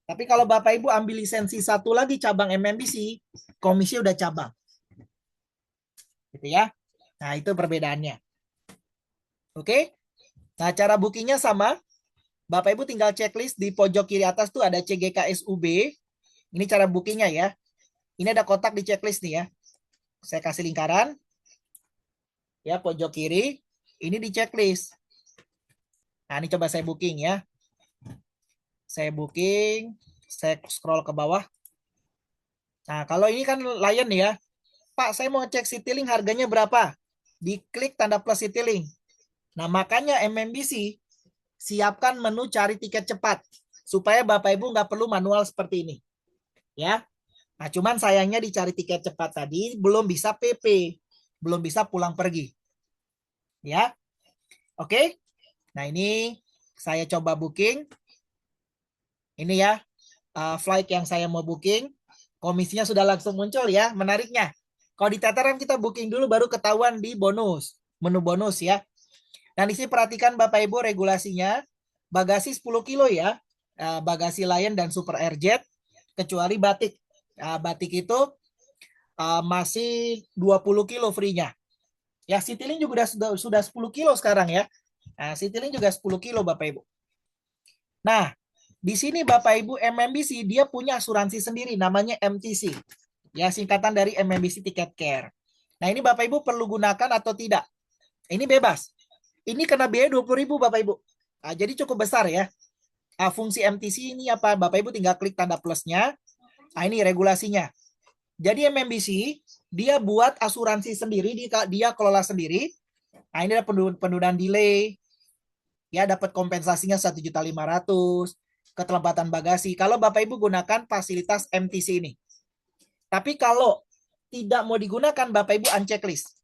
Tapi kalau Bapak Ibu ambil lisensi satu lagi cabang MMBC, komisi udah cabang. Gitu ya. Nah, itu perbedaannya. Oke. Nah, cara bookingnya sama. Bapak Ibu tinggal checklist di pojok kiri atas tuh ada CGKSUB. Ini cara bookingnya ya. Ini ada kotak di checklist nih ya. Saya kasih lingkaran. Ya, pojok kiri. Ini di checklist. Nah, ini coba saya booking ya. Saya booking. Saya scroll ke bawah. Nah, kalau ini kan Lion ya. Pak, saya mau cek Citylink harganya berapa? Diklik tanda plus Citylink. Nah, makanya MMBC siapkan menu cari tiket cepat. Supaya Bapak Ibu nggak perlu manual seperti ini. Ya. Nah, cuman sayangnya dicari tiket cepat tadi belum bisa PP. Belum bisa pulang pergi. Ya. Oke. Nah, ini saya coba booking. Ini ya. Flight yang saya mau booking. Komisinya sudah langsung muncul ya. Menariknya. Kalau di tataran kita booking dulu baru ketahuan di bonus. Menu bonus ya. Dan di sini perhatikan Bapak Ibu regulasinya. Bagasi 10 kilo ya. Bagasi Lion dan Super Airjet. Kecuali batik. Batik itu masih 20 kilo free-nya. Ya, Citylink juga sudah 10 kilo sekarang ya. Nah, Citylink juga 10 kilo Bapak Ibu. Nah, di sini Bapak Ibu MMBC dia punya asuransi sendiri namanya MTC. Ya, singkatan dari MMBC Ticket Care. Nah, ini Bapak Ibu perlu gunakan atau tidak? Ini bebas. Ini kena biaya 20.000 Bapak Ibu. Nah, jadi cukup besar ya. Fungsi MTC ini apa? Bapak Ibu tinggal klik tanda plusnya. Nah, ini regulasinya. Jadi MMBC dia buat asuransi sendiri, dia kelola sendiri. Nah, ini ada penundaan delay, ya dapat kompensasinya 1.500.000, keterlambatan bagasi. Kalau Bapak Ibu gunakan fasilitas MTC ini. Tapi kalau tidak mau digunakan, Bapak Ibu unchecklist.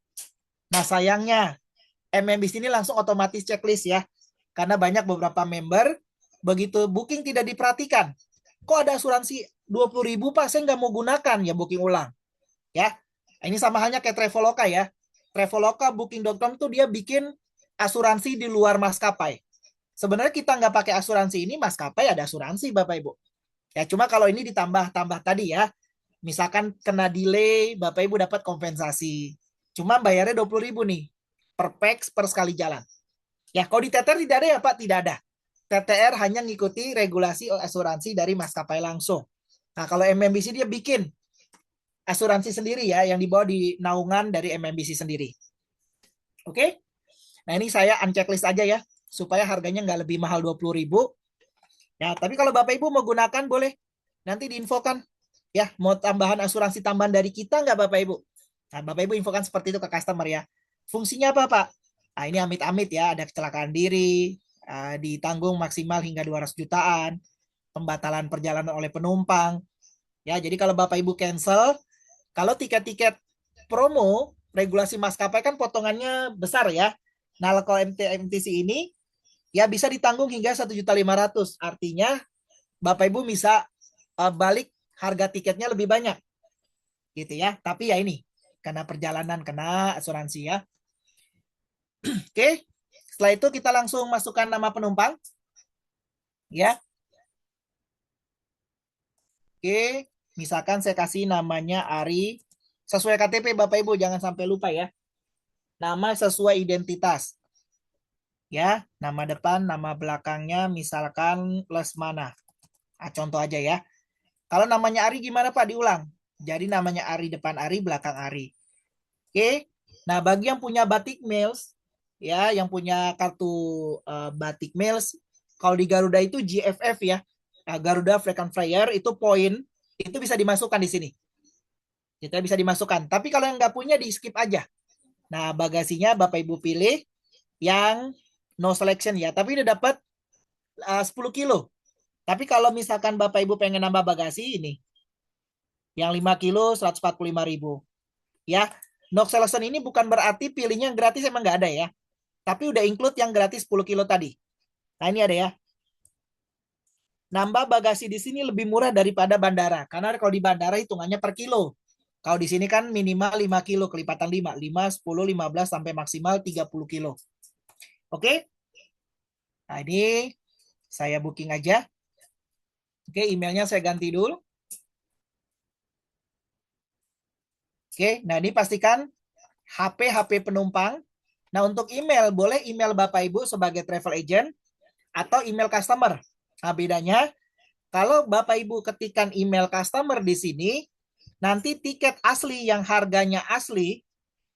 Nah, sayangnya MMBC ini langsung otomatis checklist ya. Karena banyak beberapa member begitu booking tidak diperhatikan. Kok ada asuransi 20.000 Pak, saya nggak mau gunakan, ya booking ulang. Ya, ini sama halnya kayak Traveloka ya. Traveloka, Booking.com tuh dia bikin asuransi di luar maskapai. Sebenarnya kita nggak pakai asuransi ini, maskapai ada asuransi Bapak Ibu. Ya cuma kalau ini ditambah-tambah tadi ya, misalkan kena delay, Bapak Ibu dapat kompensasi. Cuma bayarnya 20.000 nih, per pax per sekali jalan. Ya kalau di TTR tidak ada ya Pak, tidak ada. TTR hanya ngikuti regulasi asuransi dari maskapai langsung. Nah kalau MMBC dia bikin asuransi sendiri ya, yang dibawa di naungan dari MMBC sendiri. Oke? Nah ini saya unchecklist aja ya, supaya harganya nggak lebih mahal 20.000. Ya, tapi kalau Bapak Ibu mau gunakan boleh. Nanti diinfokan. Ya, mau tambahan asuransi tambahan dari kita nggak Bapak Ibu? Nah, Bapak Ibu infokan seperti itu ke customer ya. Fungsinya apa Pak? Nah, ini amit-amit ya, ada kecelakaan diri, ditanggung maksimal hingga 200 jutaan, pembatalan perjalanan oleh penumpang. Ya, jadi kalau Bapak Ibu cancel, kalau tiket-tiket promo, regulasi maskapai kan potongannya besar ya. Nah, kalau MTC ini ya bisa ditanggung hingga 1.500.000. Artinya Bapak Ibu bisa balik harga tiketnya lebih banyak gitu ya. Tapi ya ini karena perjalanan kena asuransi ya. Oke. Setelah itu kita langsung masukkan nama penumpang ya. Oke, misalkan saya kasih namanya Ari. Sesuai KTP Bapak Ibu jangan sampai lupa ya. Nama sesuai identitas. Ya, nama depan, nama belakangnya misalkan Lesmana. Contoh aja ya. Kalau namanya Ari gimana Pak? Diulang. Jadi namanya Ari depan Ari, belakang Ari. Oke. Nah, bagi yang punya Batik Mails, ya, yang punya kartu Batik Mails, kalau di Garuda itu GFF ya, Garuda Frequent Flyer itu poin, itu bisa dimasukkan di sini. Kita bisa dimasukkan. Tapi kalau yang nggak punya, di skip aja. Nah, bagasinya Bapak Ibu pilih yang no selection ya, tapi udah dapat 10 kilo. Tapi kalau misalkan Bapak Ibu pengen nambah bagasi ini, yang 5 kilo 145.000. Ya, no selection ini bukan berarti pilihnya yang gratis emang nggak ada ya. Tapi udah include yang gratis 10 kilo tadi. Nah ini ada ya. Nambah bagasi di sini lebih murah daripada bandara. Karena kalau di bandara hitungannya per kilo. Kalau di sini kan minimal 5 kilo, kelipatan 5. 5, 10, 15, sampai maksimal 30 kilo. Oke? Nah ini saya booking aja. Oke, emailnya saya ganti dulu. Oke, nah ini pastikan HP penumpang. Nah untuk email, boleh email Bapak Ibu sebagai travel agent atau email customer. Nah bedanya, kalau Bapak Ibu ketikkan email customer di sini, nanti tiket asli yang harganya asli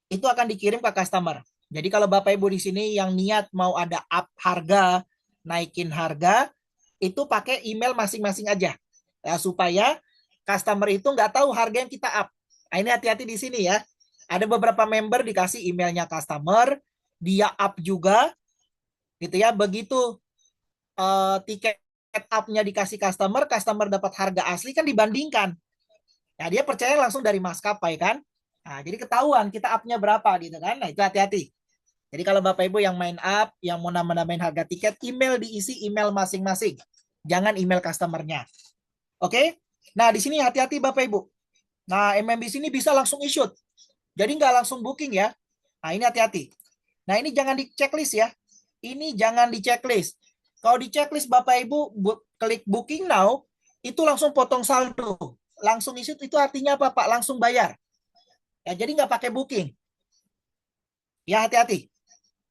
itu akan dikirim ke customer. Jadi kalau Bapak Ibu di sini yang niat mau ada up harga, naikin harga, itu pakai email masing-masing aja. Ya, supaya customer itu nggak tahu harga yang kita up. Nah, ini hati-hati di sini ya. Ada beberapa member dikasih emailnya customer, dia up juga, gitu ya. Begitu tiket up-nya dikasih customer, customer dapat harga asli kan dibandingkan. Ya dia percaya langsung dari maskapai kan. Nah, jadi ketahuan kita up-nya berapa gitu kan. Nah, itu hati-hati. Jadi kalau Bapak Ibu yang main up, yang mau nambah-nambahin harga tiket, email diisi email masing-masing. Jangan email customer-nya. Oke? Nah, di sini hati-hati Bapak Ibu. Nah, MMB sini bisa langsung issued. Jadi nggak langsung booking ya. Nah, ini hati-hati. Nah, ini jangan di checklist ya. Ini jangan di checklist. Kalau di checklist Bapak Ibu klik booking now, itu langsung potong saldo. Langsung issued itu artinya apa Pak? Langsung bayar. Ya, jadi nggak pakai booking. Ya, hati-hati.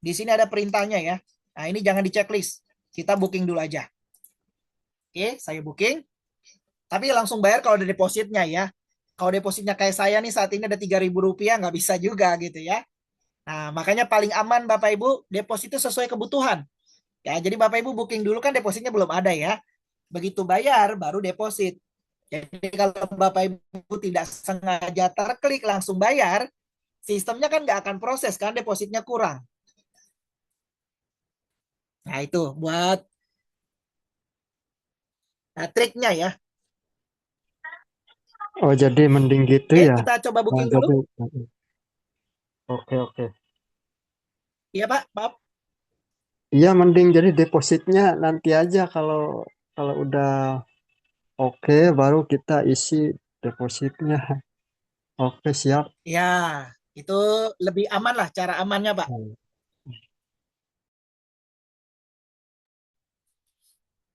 Di sini ada perintahnya ya. Nah, ini jangan di checklist. Kita booking dulu aja. Oke, saya booking. Tapi langsung bayar kalau ada depositnya ya. kalau depositnya kayak saya nih saat ini ada 3.000 rupiah, nggak bisa juga gitu ya. Nah, makanya paling aman Bapak Ibu deposit itu sesuai kebutuhan. Ya, jadi Bapak Ibu booking dulu kan depositnya belum ada ya. Begitu bayar baru deposit. Jadi kalau Bapak Ibu tidak sengaja terklik langsung bayar, sistemnya kan nggak akan proses kan depositnya kurang. Nah, itu buat triknya ya. Oh, jadi mending gitu Oke, ya. kita coba Nah, booking dulu. jadi oke oke. Iya, Pak. Maaf. Iya, mending jadi depositnya nanti aja kalau kalau udah oke baru kita isi depositnya. Oke, siap. Ya, itu lebih aman lah cara amannya, Pak.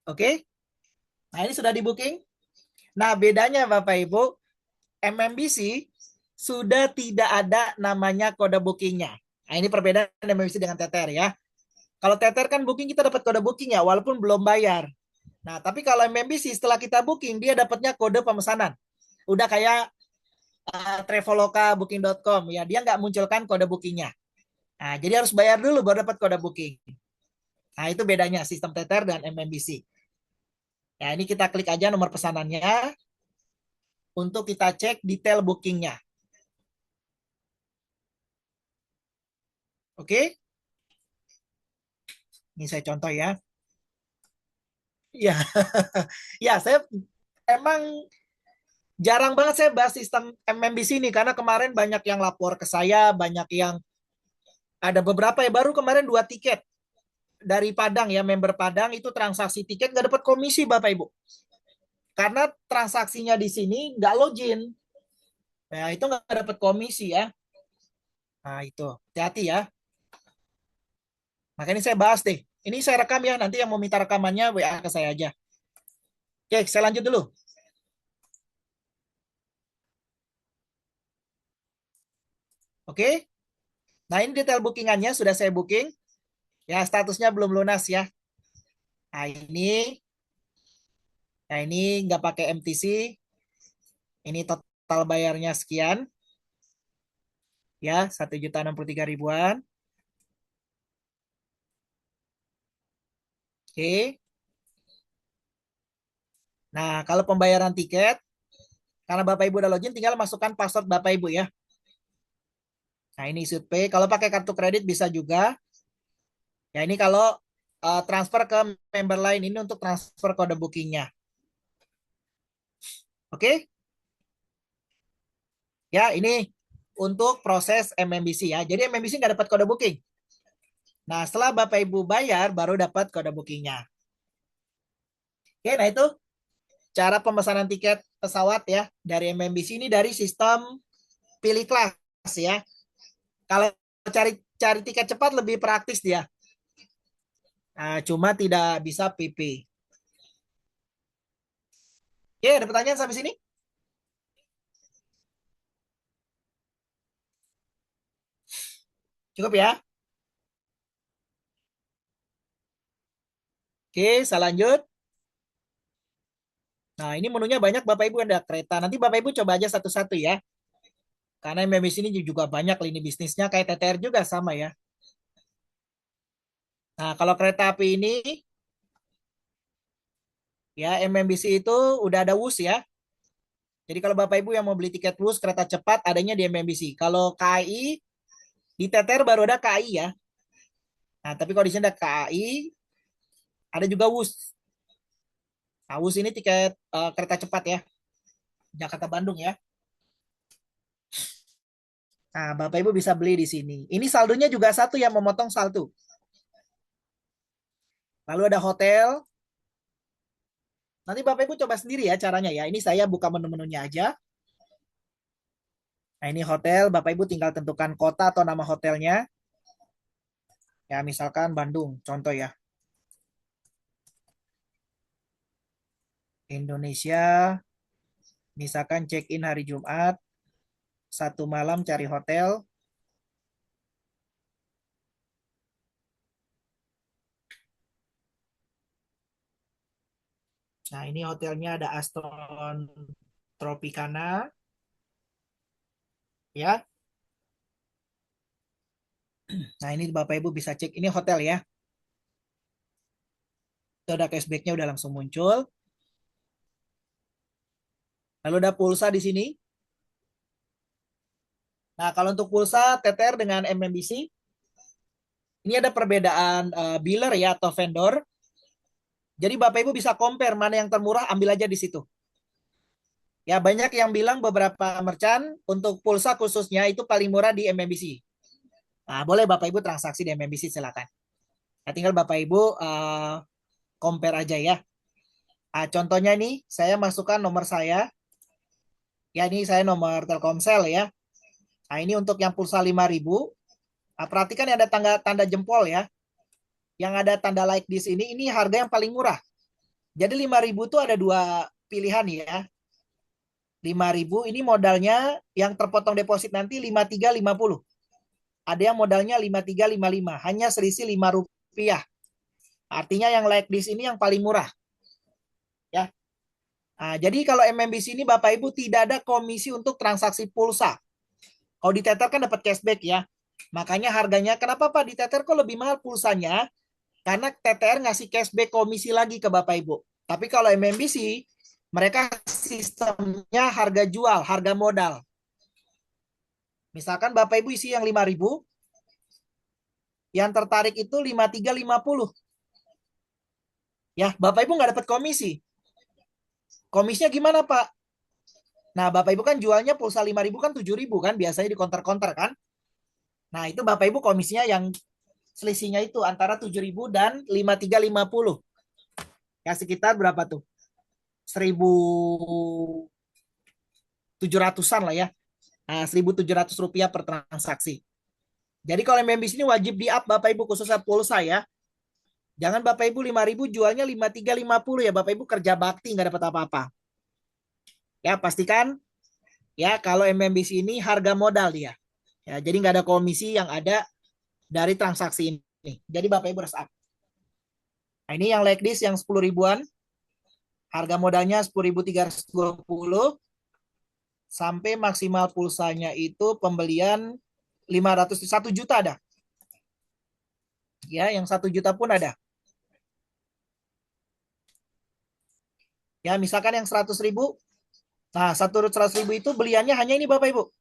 Oke. Nah, ini sudah di booking. Nah, bedanya Bapak Ibu, MMBC sudah tidak ada namanya kode bookingnya. Nah, ini perbedaan MMBC dengan Tether ya. Kalau Tether kan booking kita dapat kode booking ya, walaupun belum bayar. Nah, tapi kalau MMBC setelah kita booking, dia dapatnya kode pemesanan. Udah kayak Traveloka, Booking.com ya, dia nggak munculkan kode bookingnya. Nah, jadi harus bayar dulu baru dapat kode booking. Nah, itu bedanya sistem Tether dan MMBC. Ya, ini kita klik aja nomor pesanannya untuk kita cek detail bookingnya. Oke, ini saya contoh ya. Ya, ya saya emang jarang banget saya bahas sistem MMBC ini karena kemarin banyak yang lapor ke saya, banyak yang ada beberapa ya baru kemarin 2 tiket dari Padang ya, member Padang itu transaksi tiket nggak dapat komisi Bapak Ibu. Karena transaksinya di sini nggak login. Nah, itu nggak dapat komisi ya. Nah, itu hati-hati ya. Makanya saya bahas deh. Ini saya rekam ya, nanti yang mau minta rekamannya WA ke saya aja. Oke, saya lanjut dulu. Oke, nah ini detail bookingannya sudah saya booking. Ya, statusnya belum lunas ya. Nah, ini nggak pakai MTC. Ini total bayarnya sekian. Ya, 1.063.000-an. Oke. Nah, kalau pembayaran tiket, karena Bapak Ibu udah login, tinggal masukkan password Bapak Ibu ya. Nah, ini should pay. Kalau pakai kartu kredit bisa juga. Ya, ini kalau transfer ke member lain, ini untuk transfer kode bookingnya. Oke? Ya, ini untuk proses MMBC ya. Jadi MMBC nggak dapat kode booking. Nah, setelah Bapak Ibu bayar, baru dapat kode bookingnya. Oke, nah itu cara pemesanan tiket pesawat ya dari MMBC ini dari sistem pilih kelas ya. Kalau cari cari tiket cepat lebih praktis dia. Nah, cuma tidak bisa PP. Oke, ada pertanyaan sampai sini? Cukup ya? Oke, saya lanjut. Nah, ini menunya banyak Bapak Ibu ada kereta. Nanti Bapak Ibu coba aja satu-satu ya. Karena MMBC ini juga banyak lini bisnisnya kayak TTR juga sama ya. Nah, kalau kereta api ini ya MMBC itu udah ada WUS ya. Jadi kalau Bapak Ibu yang mau beli tiket WUS kereta cepat adanya di MMBC. Kalau KAI di TTR baru ada KAI ya. Nah, tapi kalau di sini ada KAI, ada juga WUS. Nah, WUS ini tiket kereta cepat ya, Jakarta Bandung ya. Nah, Bapak Ibu bisa beli di sini. Ini saldonya juga satu yang memotong saldo. Lalu ada hotel. Nanti Bapak Ibu coba sendiri ya caranya ya. Ini saya buka menu-menunya aja. Nah, ini hotel. Bapak Ibu tinggal tentukan kota atau nama hotelnya. Ya, misalkan Bandung, contoh ya. Indonesia, misalkan check-in hari Jumat, 1 malam cari hotel. Nah, ini hotelnya ada Aston Tropicana. ya. Nah, ini Bapak Ibu bisa cek, ini hotel ya. Itu ada cashback-nya udah langsung muncul. Lalu ada pulsa di sini. Nah, kalau untuk pulsa TTR dengan MMBC, ini ada perbedaan biller ya atau vendor. Jadi Bapak Ibu bisa compare mana yang termurah, ambil aja di situ. Ya, banyak yang bilang beberapa merchant untuk pulsa khususnya itu paling murah di MMBC. Nah, boleh Bapak Ibu transaksi di MMBC silakan. Nah, tinggal Bapak Ibu compare aja ya. Nah, contohnya ini saya masukkan nomor saya. Ya, ini saya nomor Telkomsel ya. Nah, ini untuk yang pulsa 5.000. Nah, perhatikan ya ada tanda tanda jempol ya. Yang ada tanda like di sini, ini harga yang paling murah. Jadi 5.000 itu ada dua pilihan ya. 5.000 ini modalnya yang terpotong deposit nanti 5350. Ada yang modalnya 5355, hanya selisih Rp5. Artinya yang like di sini yang paling murah ya. Nah, jadi kalau MMBC ini Bapak Ibu tidak ada komisi untuk transaksi pulsa. Kalau di Tether kan dapat cashback ya. Makanya harganya kenapa Pak di Tether kok lebih mahal pulsanya? Karena TTR ngasih cashback komisi lagi ke Bapak Ibu. Tapi kalau MMBC mereka sistemnya harga jual, harga modal. Misalkan Bapak Ibu isi yang 5.000, yang tertarik itu 5350. Ya, Bapak Ibu nggak dapat komisi. Komisinya gimana, Pak? Nah, Bapak Ibu kan jualnya pulsa 5.000 kan 7.000 kan, biasanya di counter-counter kan. Nah, itu Bapak Ibu komisinya yang selisihnya itu antara 7.000 dan 5350. Ya, sekitar berapa tuh? 1.700-an lah ya. Nah, Rp1.700 per transaksi. Jadi kalau MMBIS ini wajib di-up Bapak Ibu khususnya pulsa ya. Jangan Bapak Ibu 5.000 jualnya 5350 ya. Bapak Ibu kerja bakti nggak dapat apa-apa. Ya pastikan ya kalau MMBIS ini harga modal dia. Ya, jadi nggak ada komisi yang ada dari transaksi ini. Jadi Bapak Ibu harus up. Nah, ini yang like this yang 10 ribuan. Harga modalnya 10.320 sampai maksimal pulsanya itu pembelian 1 juta ada. Ya, yang 1 juta pun ada. Ya, misalkan yang 100.000. Nah, 100.000 itu beliannya hanya ini Bapak Ibu.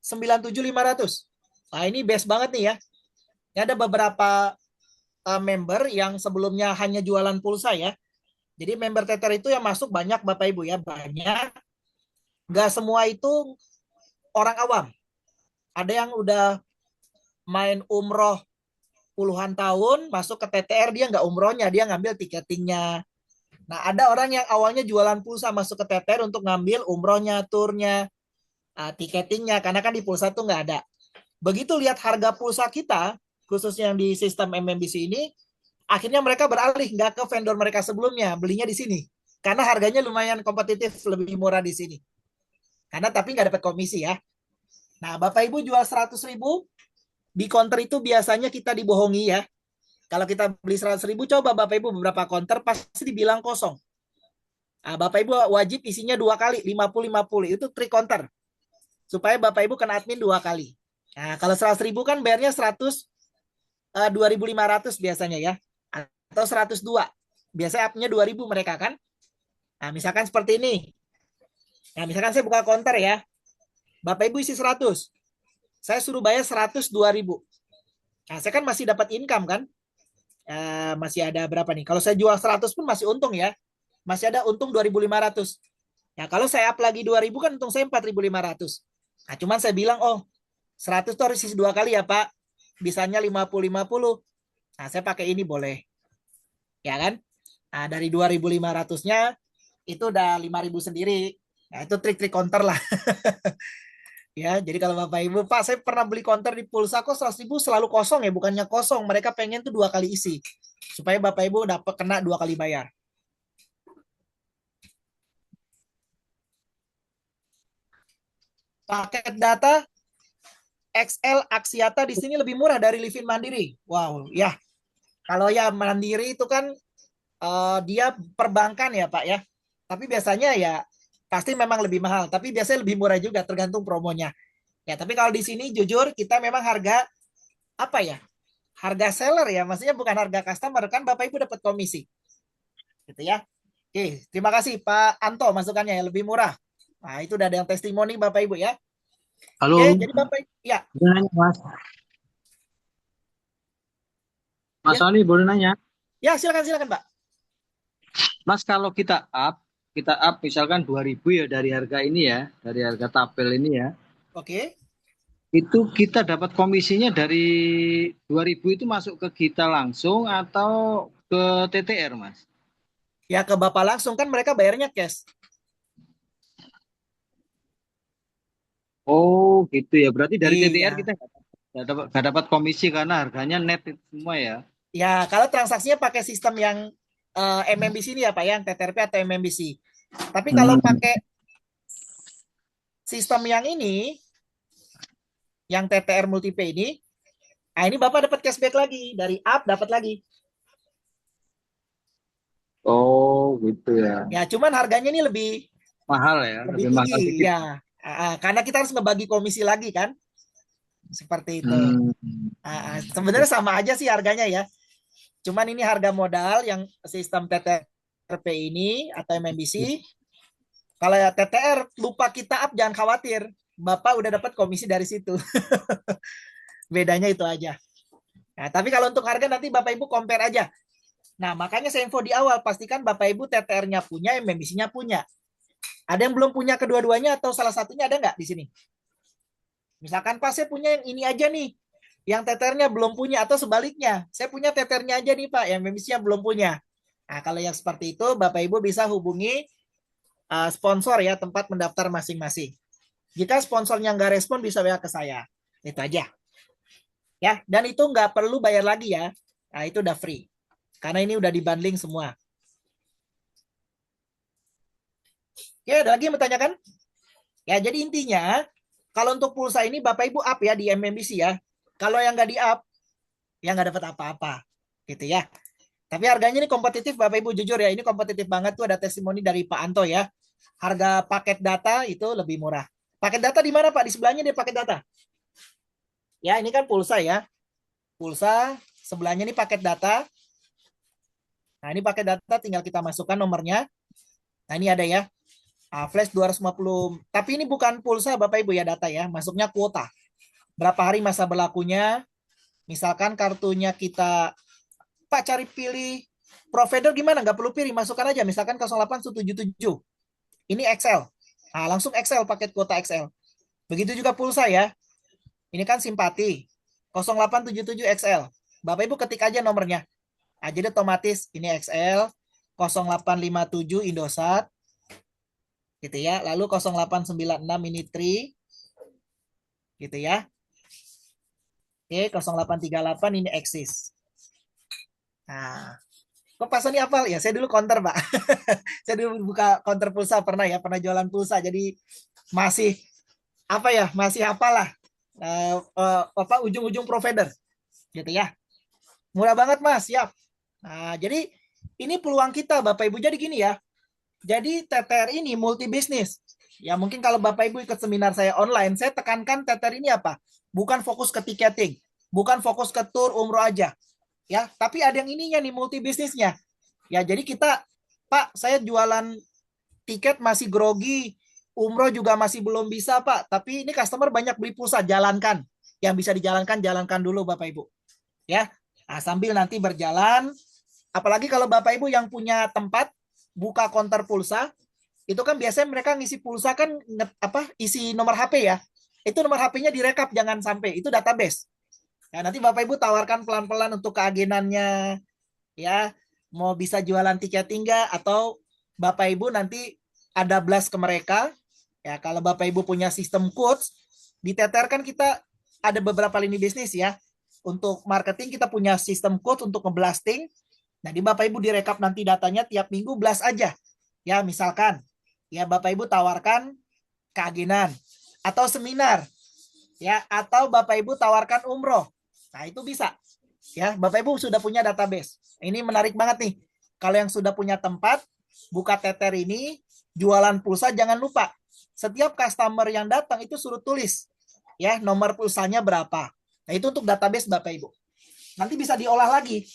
97.500. Nah, ini best banget nih ya. Ini ada beberapa member yang sebelumnya hanya jualan pulsa ya. Jadi member Tether itu yang masuk banyak Bapak Ibu ya, banyak. Nggak semua itu orang awam. Ada yang udah main umroh puluhan tahun, masuk ke TTR, dia nggak umrohnya, dia ngambil tiketingnya. Nah, ada orang yang awalnya jualan pulsa masuk ke TTR untuk ngambil umrohnya, turnya, tiketingnya, karena kan di pulsa tuh nggak ada. Begitu lihat harga pulsa kita, khususnya yang di sistem MMBC ini, akhirnya mereka beralih nggak ke vendor mereka sebelumnya, belinya di sini. Karena harganya lumayan kompetitif, lebih murah di sini. Karena tapi nggak dapat komisi ya. Nah, Bapak Ibu jual 100.000, di counter itu biasanya kita dibohongi ya. Kalau kita beli 100.000, coba Bapak Ibu beberapa counter pasti dibilang kosong. Nah, Bapak Ibu wajib isinya 2 kali, 50-50. Itu trik counter. Supaya Bapak Ibu kena admin 2 kali. Nah, kalau 100.000 kan bayarnya 2.500 biasanya ya. Atau 102. Biasanya upnya 2.000 mereka kan. Nah, misalkan seperti ini. Nah, misalkan saya buka counter ya. Bapak Ibu isi 100. Saya suruh bayar 102.000. Nah, saya kan masih dapat income kan. Masih ada berapa nih? Kalau saya jual 100 pun masih untung ya. Masih ada untung 2.500. Ya, kalau saya up lagi 2.000 kan untung saya 4.500. Nah, cuman saya bilang, oh 100 tuh harus isi 2 kali ya Pak. Bisanya 50-50. Nah, saya pakai ini boleh. Ya kan? Nah, dari 2.500-nya itu udah 5.000 sendiri. Nah, itu trik-trik counter lah. Ya, jadi kalau Bapak Ibu, Pak, saya pernah beli counter di pulsa kok 100.000 selalu kosong ya, bukannya kosong. Mereka pengen tuh 2 kali isi. Supaya Bapak Ibu dapat kena 2 kali bayar. Paket data XL Axiata di sini lebih murah dari Livin Mandiri. Wow, ya. Kalau ya Mandiri itu kan dia perbankan ya Pak ya. Tapi biasanya ya pasti memang lebih mahal. Tapi biasanya lebih murah juga tergantung promonya. Ya, tapi kalau di sini jujur kita memang harga apa ya? Harga seller ya, maksudnya bukan harga customer kan Bapak Ibu dapat komisi, gitu ya. Oke, terima kasih Pak Anto masukannya yang lebih murah. Nah, itu udah ada yang testimoni Bapak Ibu ya. Halo, Oke, jadi Bapak ya, boleh nanya, Mas? Mas ya, Sony boleh nanya? ya silakan silakan Pak. Mas, kalau kita up misalkan 2.000 ya dari harga ini ya, dari harga tabel ini ya, Oke. itu kita dapat komisinya dari 2.000 itu masuk ke kita langsung atau ke TTR, Mas? Ya ke Bapak langsung kan mereka bayarnya cash. Oh, gitu ya. Berarti dari TTR Iya. kita nggak dapat komisi karena harganya net itu semua ya. Ya, kalau transaksinya pakai sistem yang MMBC ini ya Pak, yang TTRP atau MMBC. Tapi kalau Hmm. pakai sistem yang ini, yang TTR Multipay ini, nah ini Bapak dapat cashback lagi dari app dapat lagi. Oh, gitu ya. Ya, cuman harganya ini lebih Mahal ya, lebih lebih mahal tinggi dikit. ya. Karena kita harus ngebagi komisi lagi kan, seperti itu. Hmm. Sebenarnya sama aja sih harganya ya. Cuman ini harga modal yang sistem TTRP ini atau MMBC. Kalau ya TTR lupa kita up jangan khawatir. Bapak udah dapat komisi dari situ. Bedanya itu aja. Nah, tapi kalau untuk harga nanti Bapak Ibu compare aja. Nah, makanya saya info di awal, pastikan Bapak Ibu TTR-nya punya, MMBC-nya punya. Ada yang belum punya kedua-duanya atau salah satunya ada nggak di sini? Misalkan Pak, saya punya yang ini aja nih, yang TTR-nya belum punya atau sebaliknya. Saya punya TTR-nya aja nih Pak, yang MMBC-nya belum punya. Nah, kalau yang seperti itu, Bapak Ibu bisa hubungi sponsor ya, tempat mendaftar masing-masing. Jika sponsornya nggak respon, bisa WA ke saya. Itu aja. Ya, dan itu nggak perlu bayar lagi ya. Nah, itu udah free. Karena ini udah dibundling semua. Ya, ada lagi yang bertanyakan? Ya, jadi intinya, kalau untuk pulsa ini Bapak Ibu up ya di MMBC ya. Kalau yang nggak di up, ya nggak dapat apa-apa. Gitu ya. Tapi harganya ini kompetitif Bapak Ibu, jujur ya. Ini kompetitif banget tuh, ada testimoni dari Pak Anto ya. Harga paket data itu lebih murah. Paket data di mana Pak? Di sebelahnya dia paket data. Ya, ini kan pulsa ya. Pulsa, sebelahnya ini paket data. Nah, ini paket data tinggal kita masukkan nomornya. Nah, ini ada ya. Flash 250. Tapi ini bukan pulsa Bapak Ibu ya data ya. Masuknya kuota. Berapa hari masa berlakunya. Misalkan kartunya kita, Pak cari pilih provider gimana? Nggak perlu pilih, masukkan aja. Misalkan 08177. Ini Excel. Nah, langsung Excel, paket kuota Excel. Begitu juga pulsa ya. Ini kan simpati. 0877 XL. Bapak Ibu ketik aja nomornya. Nah, jadi otomatis ini XL 0857 Indosat gitu ya. Lalu 0896 ini Tri gitu ya. Oke, 0838 ini Axis. Nah, kok pasannya hafal ya? Saya dulu counter, Pak. Saya dulu buka counter pulsa pernah ya, pernah jualan pulsa. Jadi masih apa ya? Masih hafal lah. Apa ujung-ujung provider gitu ya. Murah banget, Mas. Siap. Nah, jadi ini peluang kita Bapak Ibu. Jadi gini ya. Jadi TTR ini multi bisnis. Ya mungkin kalau Bapak Ibu ikut seminar saya online, saya tekankan TTR ini apa? Bukan fokus ke tiketing, bukan fokus ke tour umroh aja, ya. Tapi ada yang ininya nih multi bisnisnya. Ya jadi kita, Pak, saya jualan tiket masih grogi, umroh juga masih belum bisa Pak. Tapi ini customer banyak beli pulsa, jalankan. Yang bisa dijalankan, jalankan dulu Bapak Ibu. Ya, nah, sambil nanti berjalan. Apalagi kalau Bapak Ibu yang punya tempat buka konter pulsa, itu kan biasanya mereka ngisi pulsa kan apa isi nomor HP ya. Itu nomor HP-nya direkap jangan sampai. Itu database. Ya, nanti Bapak Ibu tawarkan pelan-pelan untuk keagenannya ya. Mau bisa jualan tiket tinggal atau Bapak Ibu nanti ada blast ke mereka. Ya, kalau Bapak Ibu punya sistem codes, di TTR kan kita ada beberapa lini bisnis ya. Untuk marketing kita punya sistem code untuk ngeblasting. Nah, di Bapak Ibu direkap nanti datanya tiap minggu blast aja. Ya, misalkan ya Bapak Ibu tawarkan keagenan atau seminar ya atau Bapak Ibu tawarkan umroh. Nah, itu bisa. Ya, Bapak Ibu sudah punya database. Ini menarik banget nih. Kalau yang sudah punya tempat buka teter ini jualan pulsa jangan lupa setiap customer yang datang itu suruh tulis ya nomor pulsanya berapa. Nah, itu untuk database Bapak Ibu. Nanti bisa diolah lagi.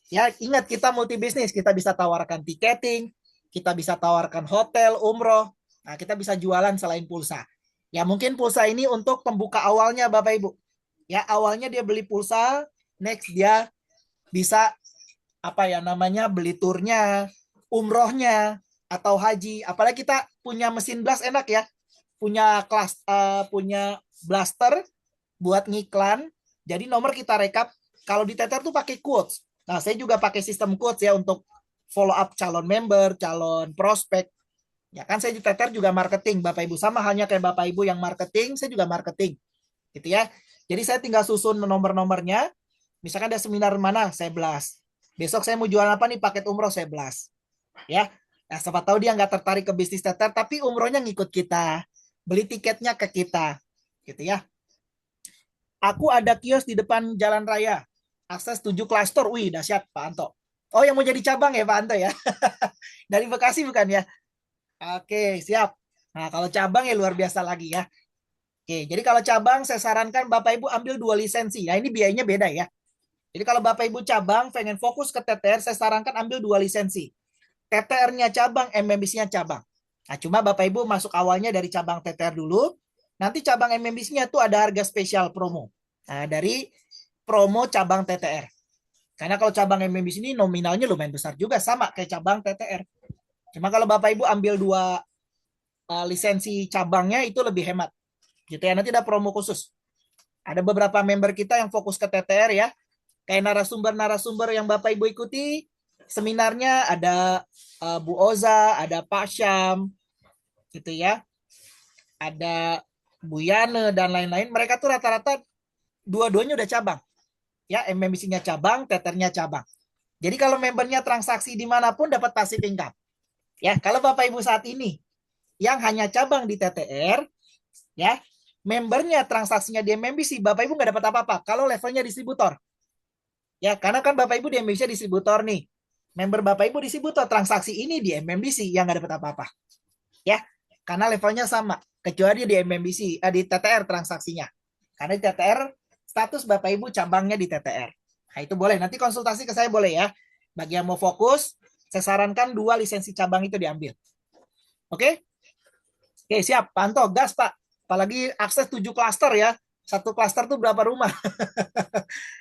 Ya, ingat kita multi bisnis, kita bisa tawarkan tiketing, kita bisa tawarkan hotel, umroh. Nah, kita bisa jualan selain pulsa. Ya, mungkin pulsa ini untuk pembuka awalnya Bapak Ibu. Ya, awalnya dia beli pulsa, next dia bisa apa ya namanya beli turnya, umrohnya atau haji. Apalagi kita punya mesin blast enak ya, punya kelas punya blaster buat ngiklan. Jadi nomor kita rekap. Kalau di Tether tuh pakai quotes. Nah, saya juga pakai sistem quotes ya untuk follow up calon member, calon prospek. Ya kan saya di Tether juga marketing, Bapak Ibu, sama halnya kayak Bapak Ibu yang marketing, saya juga marketing. Gitu ya. Jadi saya tinggal susun nomor-nomornya. Misalkan ada seminar mana, saya blast. Besok saya mau jualan apa nih, paket umroh, saya blast. Ya. Nah, siapa tahu dia nggak tertarik ke bisnis Tether, tapi umrohnya ngikut kita. Beli tiketnya ke kita. Gitu ya. Aku ada kios di depan jalan raya. Akses 7 klaster. Wih, dahsyat Pak Anto. Oh, yang mau jadi cabang ya Pak Anto ya? Dari Bekasi bukan ya? Oke, siap. Nah, kalau cabang ya luar biasa lagi ya. Oke, jadi kalau cabang saya sarankan Bapak Ibu ambil 2 lisensi. Nah, ini biayanya beda ya. Jadi kalau Bapak Ibu cabang pengen fokus ke TTR, saya sarankan ambil 2 lisensi. TTR-nya cabang, MMBC-nya cabang. Nah, cuma Bapak Ibu masuk awalnya dari cabang TTR dulu. Nanti cabang MMBC-nya tuh ada harga spesial promo. Nah, dari promo cabang TTR. Karena kalau cabang MMBC ini nominalnya lumayan besar juga, sama kayak cabang TTR. Cuma kalau Bapak Ibu ambil 2 lisensi cabangnya itu lebih hemat. Gitu ya, nanti ada promo khusus. Ada beberapa member kita yang fokus ke TTR ya. Kayak narasumber-narasumber yang Bapak Ibu ikuti, seminarnya ada Bu Oza, ada Pak Syam, gitu ya. Ada Bu Yane dan lain-lain. Mereka tuh rata-rata dua-duanya udah cabang. Ya, MMBC-nya cabang, Tethernya cabang. Jadi kalau membernya transaksi dimanapun dapat passive income. Ya, kalau Bapak Ibu saat ini yang hanya cabang di TTR, ya, membernya transaksinya di MMBC, Bapak Ibu nggak dapat apa-apa. Kalau levelnya distributor, ya, karena kan Bapak Ibu di MMBC distributor nih. Member Bapak Ibu distributor transaksi ini di MMBC yang nggak dapat apa-apa. Ya, karena levelnya sama. Kecuali di MMBC, di TTR transaksinya. Karena di TTR, status Bapak Ibu cabangnya di TTR. Nah, itu boleh. Nanti konsultasi ke saya boleh ya. Bagi yang mau fokus, saya sarankan 2 lisensi cabang itu diambil. Oke? Oke, siap. Pantau, gas Pak. Apalagi akses 7 klaster ya. Satu klaster tuh berapa rumah?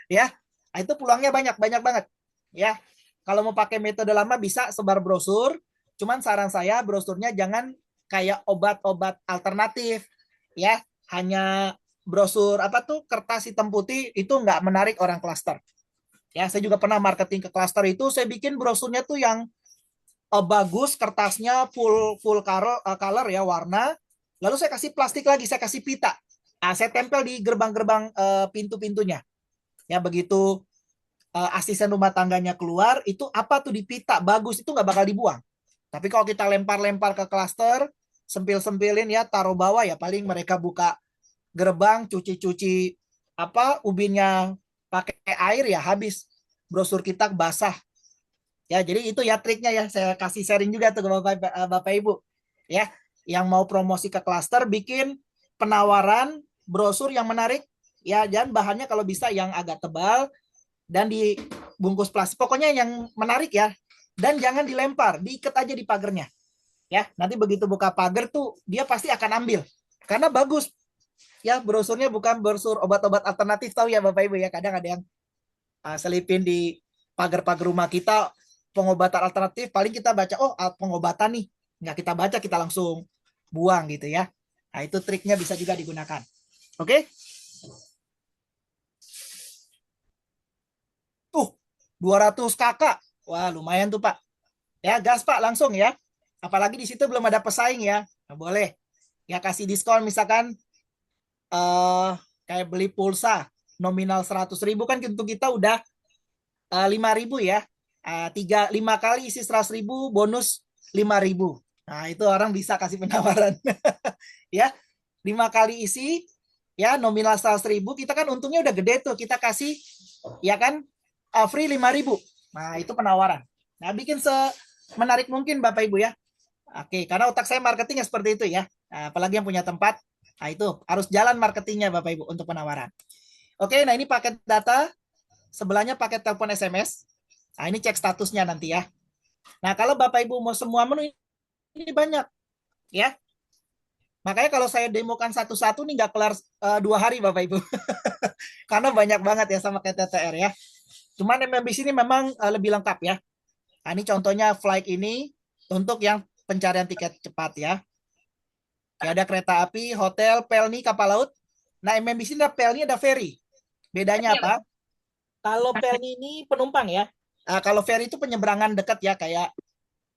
Ya, nah, itu peluangnya banyak banget. Ya, kalau mau pakai metode lama bisa sebar brosur. Cuman saran saya brosurnya jangan kayak obat-obat alternatif. Ya, hanya brosur apa tuh kertas hitam putih itu nggak menarik orang klaster. Ya, saya juga pernah marketing ke klaster itu. Saya bikin brosurnya tuh yang bagus, kertasnya full color ya warna. Lalu saya kasih plastik lagi, saya kasih pita. Nah, saya tempel di gerbang-gerbang pintu-pintunya. Ya begitu asisten rumah tangganya keluar, itu apa tuh di pita bagus itu nggak bakal dibuang. Tapi kalau kita lempar-lempar ke klaster, sempil-sempilin ya, taruh bawah ya paling mereka buka gerbang, cuci-cuci apa ubinnya pakai air ya habis brosur kita basah. Ya, jadi itu ya triknya ya. Saya kasih sharing juga tuh ke Bapak Ibu. Ya, yang mau promosi ke klaster bikin penawaran brosur yang menarik ya dan bahannya kalau bisa yang agak tebal dan dibungkus plastik. Pokoknya yang menarik ya. Dan jangan dilempar, diikat aja di pagernya. Ya, nanti begitu buka pagar tuh dia pasti akan ambil. Karena bagus. Ya, brosurnya bukan brosur obat-obat alternatif tahu ya Bapak Ibu ya. Kadang ada yang selipin di pagar-pagar rumah kita pengobatan alternatif paling kita baca oh pengobatan nih nggak kita baca kita langsung buang gitu ya. Nah itu triknya bisa juga digunakan. Oke? Tuh 200 kakak. Wah lumayan tuh Pak. Ya gas Pak langsung ya. Apalagi di situ belum ada pesaing ya. Nah, boleh. Ya kasih diskon misalkan eh kayak beli pulsa nominal 100.000 kan untuk kita udah 5.000 ya. 5 kali isi 100.000 bonus 5.000. Nah itu orang bisa kasih penawaran. Ya 5 kali isi ya nominal 100.000 kita kan untungnya udah gede tuh kita kasih ya kan free 5.000. Nah itu penawaran. Nah bikin semenarik mungkin Bapak Ibu ya. Oke karena otak saya marketing ya seperti itu ya. Nah, apalagi yang punya tempat Nah, itu harus jalan marketingnya Bapak Ibu untuk penawaran. Oke, nah ini paket data, sebelahnya paket telepon SMS. Nah, ini cek statusnya nanti ya. Nah, kalau Bapak Ibu mau semua menu ini banyak ya. Makanya kalau saya demokan satu-satu nih nggak kelar 2 hari Bapak Ibu. Karena banyak banget ya sama kayak TTR ya. Cuman MMBC ini memang lebih lengkap ya. Nah, ini contohnya flight ini untuk yang pencarian tiket cepat ya. Ya ada kereta api, hotel, pelni, kapal laut. Nah, MMBC ini ada pelni, ada ferry. Bedanya apa? Kalau pelni ini penumpang ya. Kalau ferry itu penyeberangan dekat ya, kayak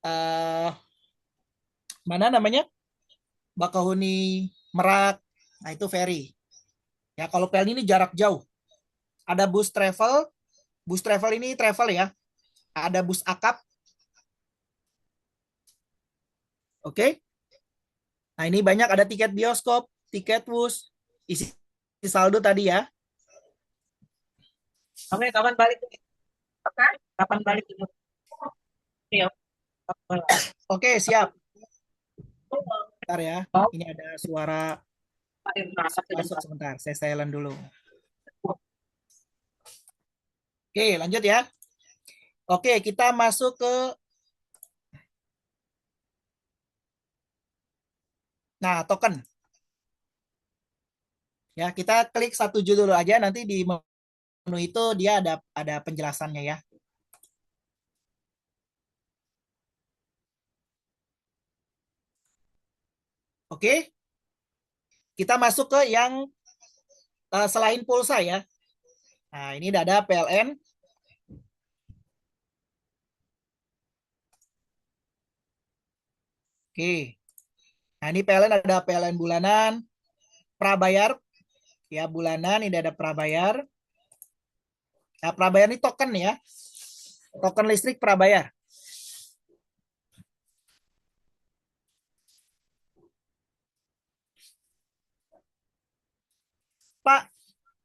eh, mana namanya? Bakahuni, Merak. Nah, itu ferry. Ya, kalau pelni ini jarak jauh. Ada bus travel ini travel ya. Ada bus akap, oke? Nah, ini banyak ada tiket bioskop, tiket bus, isi saldo tadi ya. Oke, kapan balik? Kapan balik itu? Iya. Oke, siap. Bentar ya. Ini ada suara masuk sebentar. Saya silent dulu. Oke, lanjut ya. Oke, kita masuk ke token. Ya, kita klik satu judul aja nanti di menu itu dia ada penjelasannya ya. Oke. Kita masuk ke yang selain pulsa ya. Nah, ini ada PLN. Oke. Nah, ini PLN ada PLN bulanan, prabayar ya bulanan, ini ada prabayar. Nah, prabayar ini token ya. Token listrik prabayar. Pak,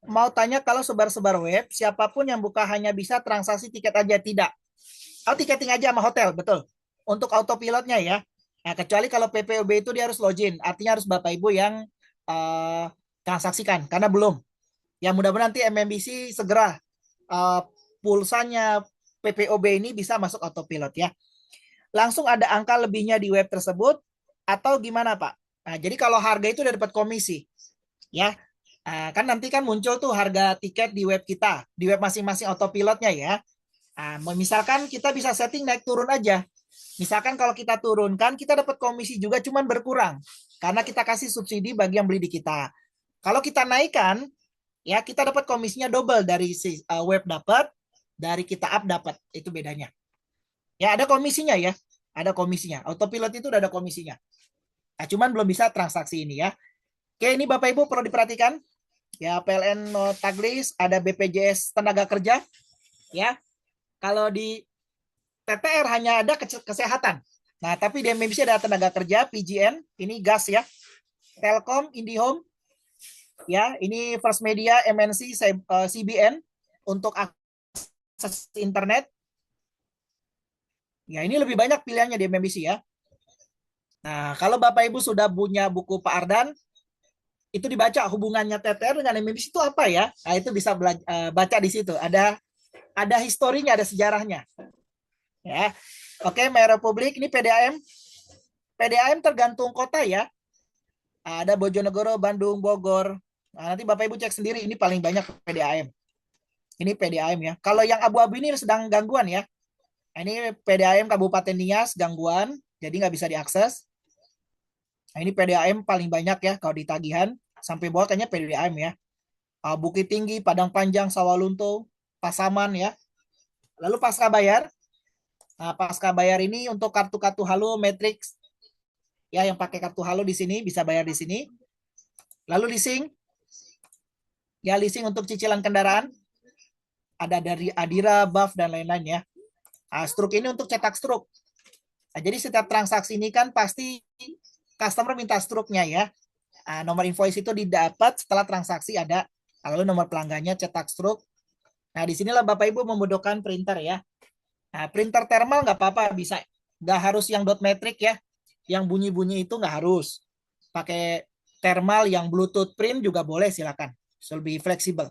mau tanya kalau sebar-sebar web, siapapun yang buka hanya bisa transaksi tiket aja, tidak. Oh, tiketing aja sama hotel, betul. Untuk autopilotnya ya. Nah, kecuali kalau PPOB itu dia harus login, artinya harus Bapak Ibu yang uh, transaksikan, karena belum. Ya mudah-mudahan nanti MMBC segera pulsanya PPOB ini bisa masuk autopilot ya. Langsung ada angka lebihnya di web tersebut atau gimana Pak? Nah, jadi kalau harga itu udah dapat komisi ya. Kan nanti kan muncul tuh harga tiket di web kita, di web masing-masing autopilotnya ya. Misalkan kita bisa setting naik turun aja. Misalkan kalau kita turunkan, kita dapat komisi juga cuman berkurang. Karena kita kasih subsidi bagi yang beli di kita. Kalau kita naikkan, ya kita dapat komisinya double dari si web dapat, dari kita up dapat. Itu bedanya. Ya ada komisinya ya. Ada komisinya. Autopilot itu udah ada komisinya. Nah, cuman belum bisa transaksi ini ya. Oke, ini Bapak Ibu perlu diperhatikan. Ya, PLN Taglis, ada BPJS Tenaga Kerja. Ya, kalau di TTR hanya ada kesehatan. Nah, tapi di MMBC ada tenaga kerja, PGN, ini gas ya. Telkom, IndiHome, ya, ini First Media, MNC, CBN untuk akses internet. Ya, ini lebih banyak pilihannya di MMBC ya. Nah, kalau Bapak Ibu sudah punya buku Pak Ardan, itu dibaca hubungannya TTR dengan MMBC itu apa ya? Nah, itu bisa baca di situ. Ada historinya, ada sejarahnya. Ya. Oke, Republik ini PDAM. PDAM tergantung kota ya. Ada Bojonegoro, Bandung, Bogor. Nah, nanti Bapak Ibu cek sendiri ini paling banyak PDAM. Ini PDAM ya. Kalau yang abu-abu ini sedang gangguan ya. Nah, ini PDAM Kabupaten Nias gangguan, jadi nggak bisa diakses. Nah, ini PDAM paling banyak ya kalau di tagihan. Sampai bawah kayaknya PDAM ya. Bukit Tinggi, Padang Panjang, Sawalunto, Pasaman ya. Lalu pasca bayar. Nah, pasca bayar ini untuk kartu-kartu Halo, Matrix ya yang pakai kartu Halo di sini bisa bayar di sini. Lalu leasing. Ya leasing untuk cicilan kendaraan. Ada dari Adira, Buff dan lain-lain ya. Struk ini untuk cetak struk. Nah, jadi setiap transaksi ini kan pasti customer minta struknya ya. Nomor invoice itu didapat setelah transaksi ada. Lalu nomor pelanggannya cetak struk. Nah, disinilah Bapak Ibu membutuhkan printer ya. Nah, printer thermal nggak apa-apa bisa. Nggak harus yang dot metric ya. Yang bunyi-bunyi itu nggak harus. Pakai thermal yang Bluetooth print juga boleh, silakan. So, lebih fleksibel.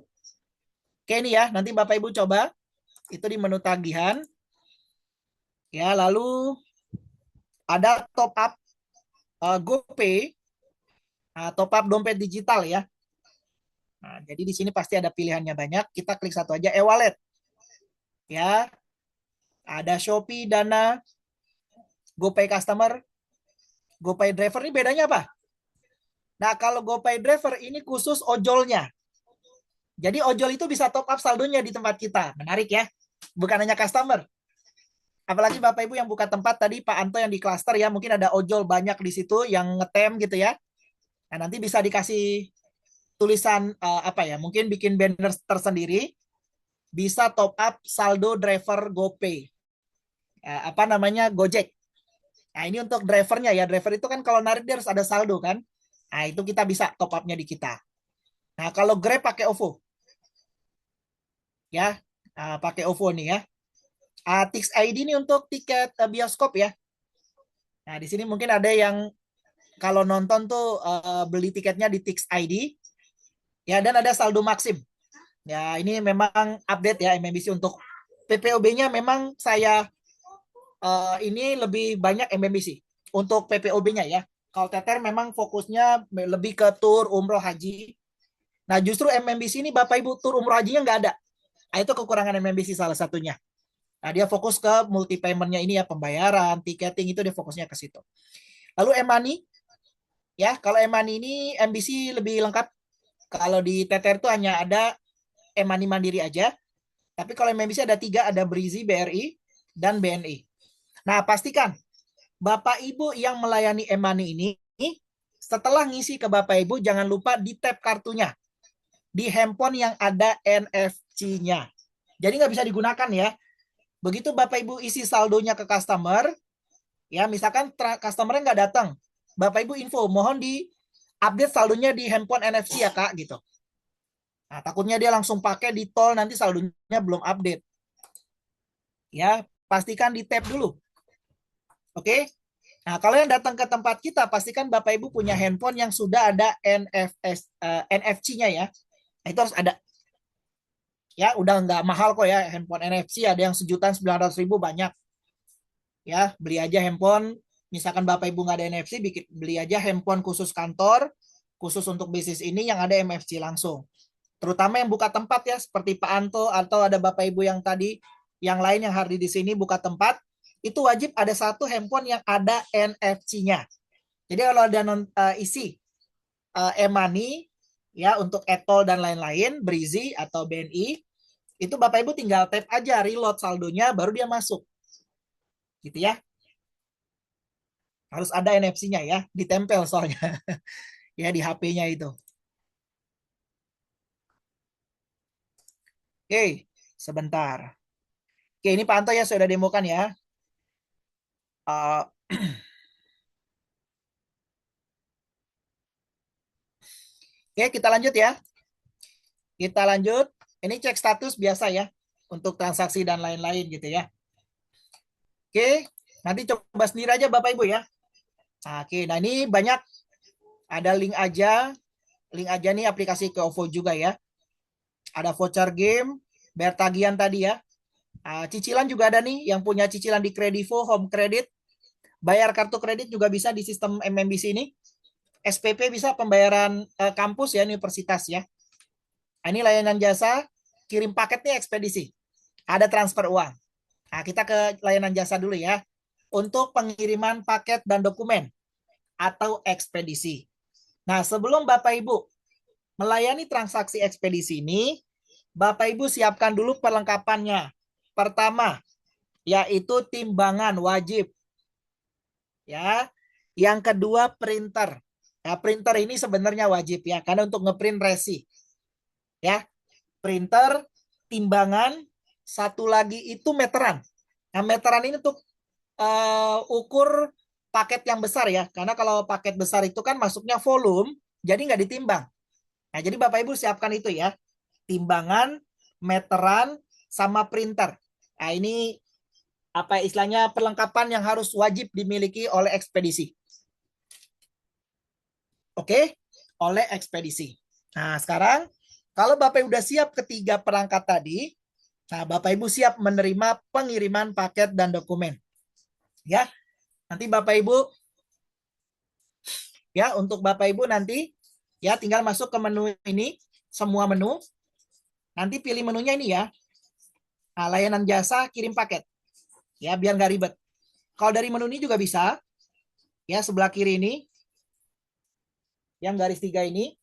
Oke, ini ya, nanti Bapak Ibu coba. Itu di menu tagihan. Ya, lalu ada top up GoPay, top up dompet digital ya. Nah, jadi di sini pasti ada pilihannya banyak. Kita klik satu aja, e-wallet. Ya, ada Shopee, Dana, GoPay Customer, GoPay Driver. Ini bedanya apa? Nah, kalau GoPay Driver ini khusus ojolnya. Jadi ojol itu bisa top up saldonya di tempat kita. Menarik ya. Bukan hanya customer. Apalagi Bapak Ibu yang buka tempat tadi, Pak Anto yang di klaster ya, mungkin ada ojol banyak di situ yang ngetem gitu ya. Nah, nanti bisa dikasih tulisan apa ya, mungkin bikin banner tersendiri, bisa top up saldo driver GoPay. Apa namanya, Gojek. Nah, ini untuk drivernya ya. Driver itu kan kalau narik dia harus ada saldo kan. Nah, itu kita bisa top up-nya di kita. Nah, kalau Grab pakai OVO. Ya, pakai OVO nih ya. Tix ID ini untuk tiket bioskop ya. Nah, di sini mungkin ada yang kalau nonton tuh beli tiketnya di Tix ID. Ya, dan ada saldo Maxim. Ya, ini memang update ya MMBC untuk PPOB-nya memang saya ini lebih banyak MMBC untuk PPOB-nya ya. Kalau Teter memang fokusnya lebih ke tur umroh haji. Nah, justru MMBC ini Bapak Ibu tur umroh hajinya nggak ada. Nah, itu kekurangan MMBC salah satunya. Nah, dia fokus ke multi payment-nya ini ya, pembayaran, tiketing itu dia fokusnya ke situ. Lalu e-money ya, kalau e-money ini MBC lebih lengkap. Kalau di Teter itu hanya ada e-money mandiri aja. Tapi kalau MBC ada 3, ada Brizi, BRI, dan BNI. Nah, pastikan Bapak Ibu yang melayani e-money ini, setelah ngisi ke Bapak Ibu, jangan lupa di tap kartunya. Di handphone yang ada NFC-nya. Jadi nggak bisa digunakan ya. Begitu Bapak Ibu isi saldonya ke customer, ya misalkan customer-nya nggak datang, Bapak Ibu info, mohon di update saldonya di handphone NFC ya Kak, gitu. Nah, takutnya dia langsung pakai di tol, nanti saldonya belum update. Ya, pastikan di tap dulu. Oke? Nah, kalau yang datang ke tempat kita, pastikan Bapak Ibu punya handphone yang sudah ada NFC-nya ya. Nah, itu harus ada. Ya, udah nggak mahal kok ya handphone NFC, ada yang 1.900.000 banyak. Ya, beli aja handphone, misalkan Bapak Ibu nggak ada NFC, beli aja handphone khusus kantor, khusus untuk bisnis ini yang ada MFC langsung. Terutama yang buka tempat ya, seperti Pak Anto atau ada Bapak Ibu yang tadi, yang lain yang hadir di sini buka tempat, itu wajib ada satu handphone yang ada NFC-nya. Jadi kalau ada isi e-money ya untuk Etol dan lain-lain, Brizi atau BNI, itu Bapak Ibu tinggal tap aja reload saldonya baru dia masuk. Gitu ya. Harus ada NFC-nya ya, ditempel soalnya. Ya di HP-nya itu. Oke, sebentar. Oke, ini Pak Anto ya sudah demokan ya. Oke, kita lanjut ya. Kita lanjut. Ini cek status biasa ya untuk transaksi dan lain-lain gitu ya. Oke, nanti coba sendiri aja Bapak Ibu ya. Nah, oke, nah ini banyak ada link aja nih aplikasi ke OVO juga ya. Ada voucher game, bayar tagihan tadi ya. Cicilan juga ada nih yang punya cicilan di Kredivo, Home Credit. Bayar kartu kredit juga bisa di sistem MMBC ini. SPP bisa pembayaran kampus ya, universitas ya. Nah, ini layanan jasa, kirim paketnya ekspedisi. Ada transfer uang. Nah, kita ke layanan jasa dulu ya. Untuk pengiriman paket dan dokumen atau ekspedisi. Nah, sebelum Bapak Ibu melayani transaksi ekspedisi ini, Bapak Ibu siapkan dulu perlengkapannya. Pertama, yaitu timbangan wajib. Ya. Yang kedua, printer. Nah, printer ini sebenarnya wajib ya, karena untuk ngeprint resi. Ya, printer, timbangan, satu lagi itu meteran. Nah, meteran ini untuk ukur paket yang besar ya, karena kalau paket besar itu kan masuknya volume, jadi nggak ditimbang. Nah, jadi Bapak Ibu siapkan itu ya, timbangan, meteran, sama printer. Nah, ini apa istilahnya perlengkapan yang harus wajib dimiliki oleh ekspedisi. Oke, oleh ekspedisi. Nah, sekarang kalau Bapak Ibu udah siap ketiga perangkat tadi, nah Bapak Ibu siap menerima pengiriman paket dan dokumen. Ya, nanti Bapak Ibu ya untuk Bapak Ibu nanti ya tinggal masuk ke menu ini, semua menu. Nanti pilih menunya ini ya. Nah, layanan jasa kirim paket. Ya, biar nggak ribet. Kalau dari menu ini juga bisa. Ya, sebelah kiri ini yang garis 3 ini.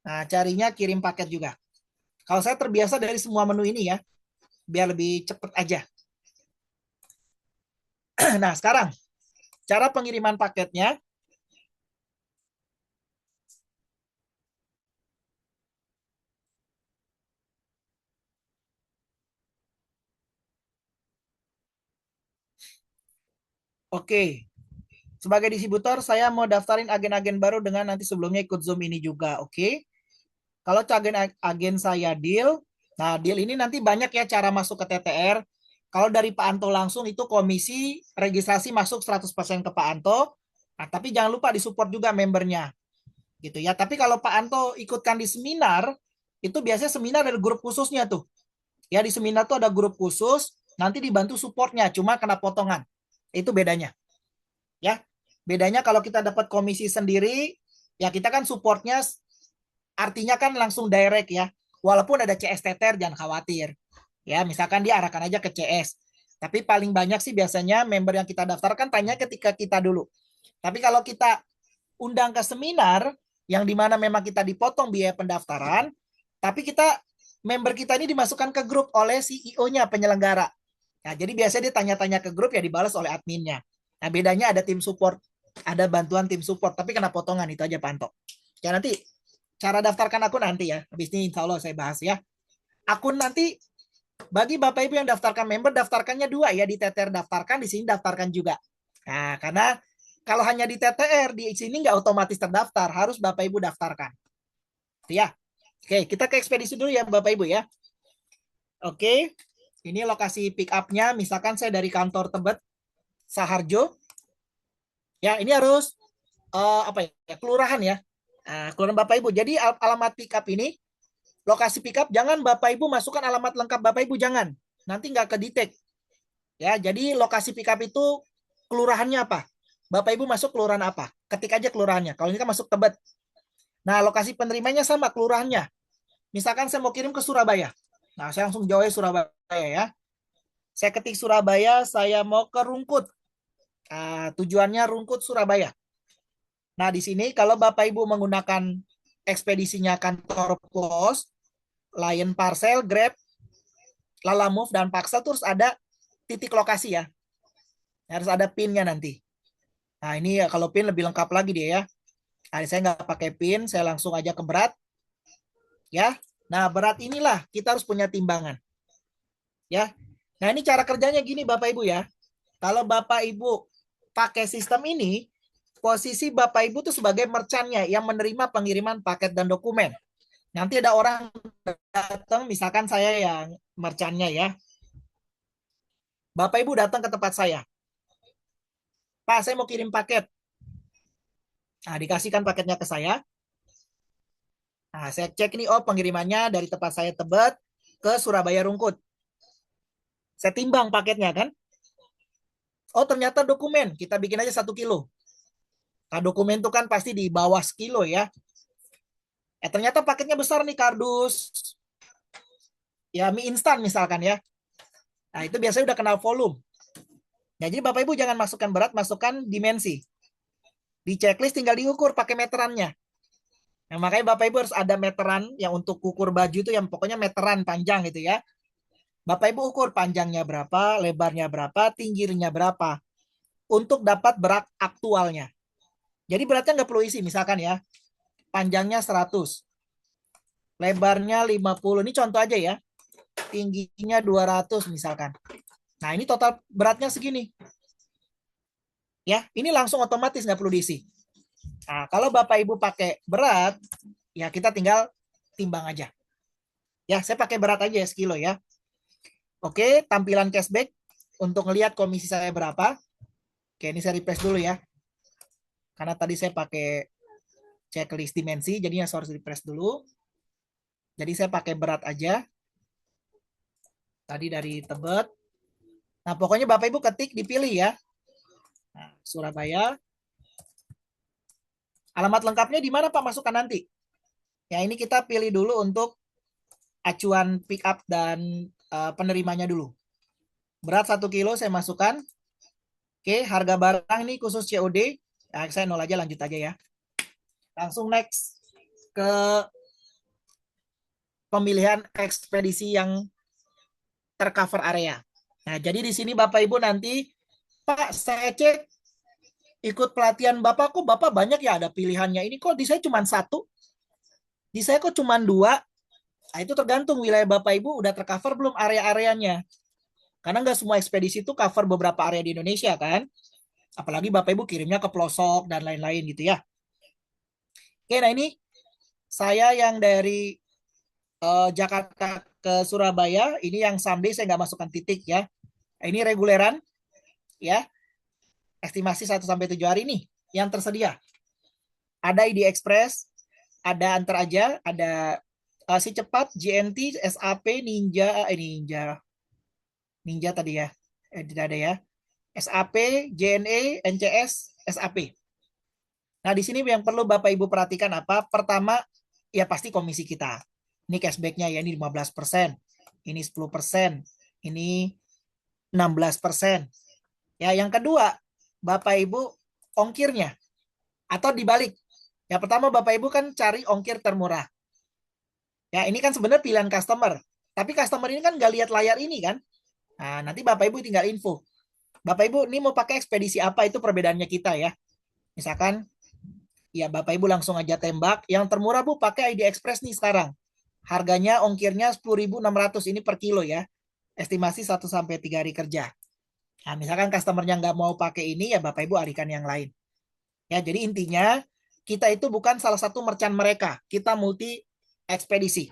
Nah, carinya kirim paket juga. Kalau saya terbiasa dari semua menu ini ya, biar lebih cepet aja. Nah, sekarang cara pengiriman paketnya. Oke, sebagai distributor saya mau daftarin agen-agen baru dengan nanti sebelumnya ikut Zoom ini juga. Oke, kalau agen saya deal, nah deal ini nanti banyak ya cara masuk ke TTR. Kalau dari Pak Anto langsung itu komisi registrasi masuk 100% ke Pak Anto. Nah, tapi jangan lupa disupport juga membernya. Gitu ya. Tapi kalau Pak Anto ikutkan di seminar, itu biasanya seminar ada grup khususnya tuh. Ya di seminar tuh ada grup khusus, nanti dibantu supportnya, cuma kena potongan. Itu bedanya. Ya, bedanya kalau kita dapat komisi sendiri, ya kita kan supportnya artinya kan langsung direct ya. Walaupun ada CS Teter, jangan khawatir. Ya, misalkan dia arahkan aja ke CS. Tapi paling banyak sih biasanya member yang kita daftarkan tanya ketika kita dulu. Tapi kalau kita undang ke seminar, yang dimana memang kita dipotong biaya pendaftaran, tapi kita member kita ini dimasukkan ke grup oleh CEO-nya, penyelenggara. Nah, jadi biasanya dia tanya-tanya ke grup ya dibalas oleh adminnya. Nah, bedanya ada tim support, ada bantuan tim support, tapi kena potongan itu aja Pak Anto. Ya nanti cara daftarkan akun nanti ya. Habis ini insya Allah saya bahas ya. Akun nanti bagi Bapak Ibu yang daftarkan member, daftarkannya dua ya. Di TTR daftarkan, di sini daftarkan juga. Nah, karena kalau hanya di TTR, di sini nggak otomatis terdaftar. Harus Bapak Ibu daftarkan. Ya. Oke, kita ke ekspedisi dulu ya Bapak Ibu ya. Oke, ini lokasi pick up-nya. Misalkan saya dari kantor Tebet, Saharjo. Ya, ini harus apa ya, kelurahan ya. Nah, kelurahan Bapak Ibu. Jadi alamat pick up ini, lokasi pick up, jangan Bapak Ibu masukkan alamat lengkap Bapak Ibu, jangan. Nanti nggak kedetek. Ya, jadi lokasi pick up itu kelurahannya apa? Bapak Ibu masuk kelurahan apa? Ketik aja kelurahannya. Kalau ini kan masuk Tebet. Nah, lokasi penerimanya sama kelurahannya. Misalkan saya mau kirim ke Surabaya. Nah, saya langsung jawab Surabaya ya. Saya ketik Surabaya, saya mau ke Rungkut. Nah, tujuannya Rungkut Surabaya. Nah, di sini kalau Bapak Ibu menggunakan ekspedisinya kantor pos, Lion Parcel, Grab, Lalamove, dan Paksa, terus ada titik lokasi ya. Harus ada PIN-nya nanti. Nah, ini ya kalau PIN lebih lengkap lagi dia ya. Nah, saya nggak pakai PIN, saya langsung aja ke berat. Ya, nah berat inilah kita harus punya timbangan. Ya, nah ini cara kerjanya gini Bapak Ibu ya. Kalau Bapak Ibu pakai sistem ini, posisi Bapak Ibu tuh sebagai merchantnya yang menerima pengiriman paket dan dokumen. Nanti ada orang datang, misalkan saya yang merchantnya ya. Bapak Ibu datang ke tempat saya. Pak, saya mau kirim paket. Nah, dikasihkan paketnya ke saya. Nah, saya cek nih, oh pengirimannya dari tempat saya Tebet ke Surabaya Rungkut. Saya timbang paketnya kan. Oh ternyata dokumen, kita bikin aja 1 kilo. Nah dokumen itu kan pasti di bawah sekilo ya. Ternyata paketnya besar nih kardus. Ya mie instan misalkan ya. Nah itu biasanya udah kenal volume. Nah, jadi Bapak Ibu jangan masukkan berat, masukkan dimensi. Di checklist tinggal diukur pakai meterannya. Nah, makanya Bapak Ibu harus ada meteran yang untuk ukur baju itu yang pokoknya meteran panjang gitu ya. Bapak Ibu ukur panjangnya berapa, lebarnya berapa, tingginya berapa. Untuk dapat berat aktualnya. Jadi beratnya nggak perlu isi, misalkan ya. Panjangnya 100. Lebarnya 50. Ini contoh aja ya. Tingginya 200 misalkan. Nah, ini total beratnya segini. Ya, ini langsung otomatis nggak perlu diisi. Nah, kalau Bapak Ibu pakai berat, ya kita tinggal timbang aja. Ya, saya pakai berat aja ya, sekilo ya. Oke, tampilan cashback untuk ngelihat komisi saya berapa. Oke, ini saya refresh dulu ya. Karena tadi saya pakai checklist dimensi, jadinya harus di-press dulu. Jadi saya pakai berat aja. Tadi dari Tebet. Nah, pokoknya Bapak Ibu ketik dipilih ya. Nah, Surabaya. Alamat lengkapnya di mana Pak masukkan nanti? Ya, ini kita pilih dulu untuk acuan pick up dan penerimanya dulu. Berat 1 kilo saya masukkan. Oke, harga barang ini khusus COD. Nah, saya nol aja, lanjut aja ya. Langsung next ke pemilihan ekspedisi yang tercover area. Nah, jadi di sini Bapak Ibu nanti, Pak, saya cek ikut pelatihan Bapak, kok Bapak banyak ya ada pilihannya. Ini kok di saya cuma satu, di saya kok cuma dua. Nah, itu tergantung wilayah Bapak Ibu udah tercover belum area-areanya. Karena nggak semua ekspedisi itu cover beberapa area di Indonesia kan. Apalagi Bapak Ibu kirimnya ke pelosok dan lain-lain gitu ya. Oke, nah ini saya yang dari Jakarta ke Surabaya, ini yang someday saya nggak masukkan titik ya. Ini reguleran ya, estimasi 1-7 hari nih yang tersedia. Ada ID Express, ada antar aja, ada si cepat, GNT, SAP, Ninja tadi ya, tidak ada ya. SAP, JNE, NCS, SAP. Nah, di sini yang perlu Bapak Ibu perhatikan apa? Pertama, ya pasti komisi kita. Ini cashback-nya ya, ini 15%, ini 10%, ini 16%. Ya, yang kedua, Bapak Ibu ongkirnya atau dibalik. Ya, pertama Bapak Ibu kan cari ongkir termurah. Ya, ini kan sebenarnya pilihan customer. Tapi customer ini kan nggak lihat layar ini kan. Nah, nanti Bapak Ibu tinggal info. Bapak Ibu ini mau pakai ekspedisi apa, itu perbedaannya kita ya. Misalkan, ya Bapak Ibu langsung aja tembak. Yang termurah Bu pakai ID Express nih sekarang. Harganya ongkirnya 10.600 ini per kilo ya. Estimasi 1-3 hari kerja. Nah, misalkan customernya nggak mau pakai ini, ya Bapak Ibu alihkan yang lain. Ya, jadi intinya kita itu bukan salah satu merchant mereka. Kita multi ekspedisi.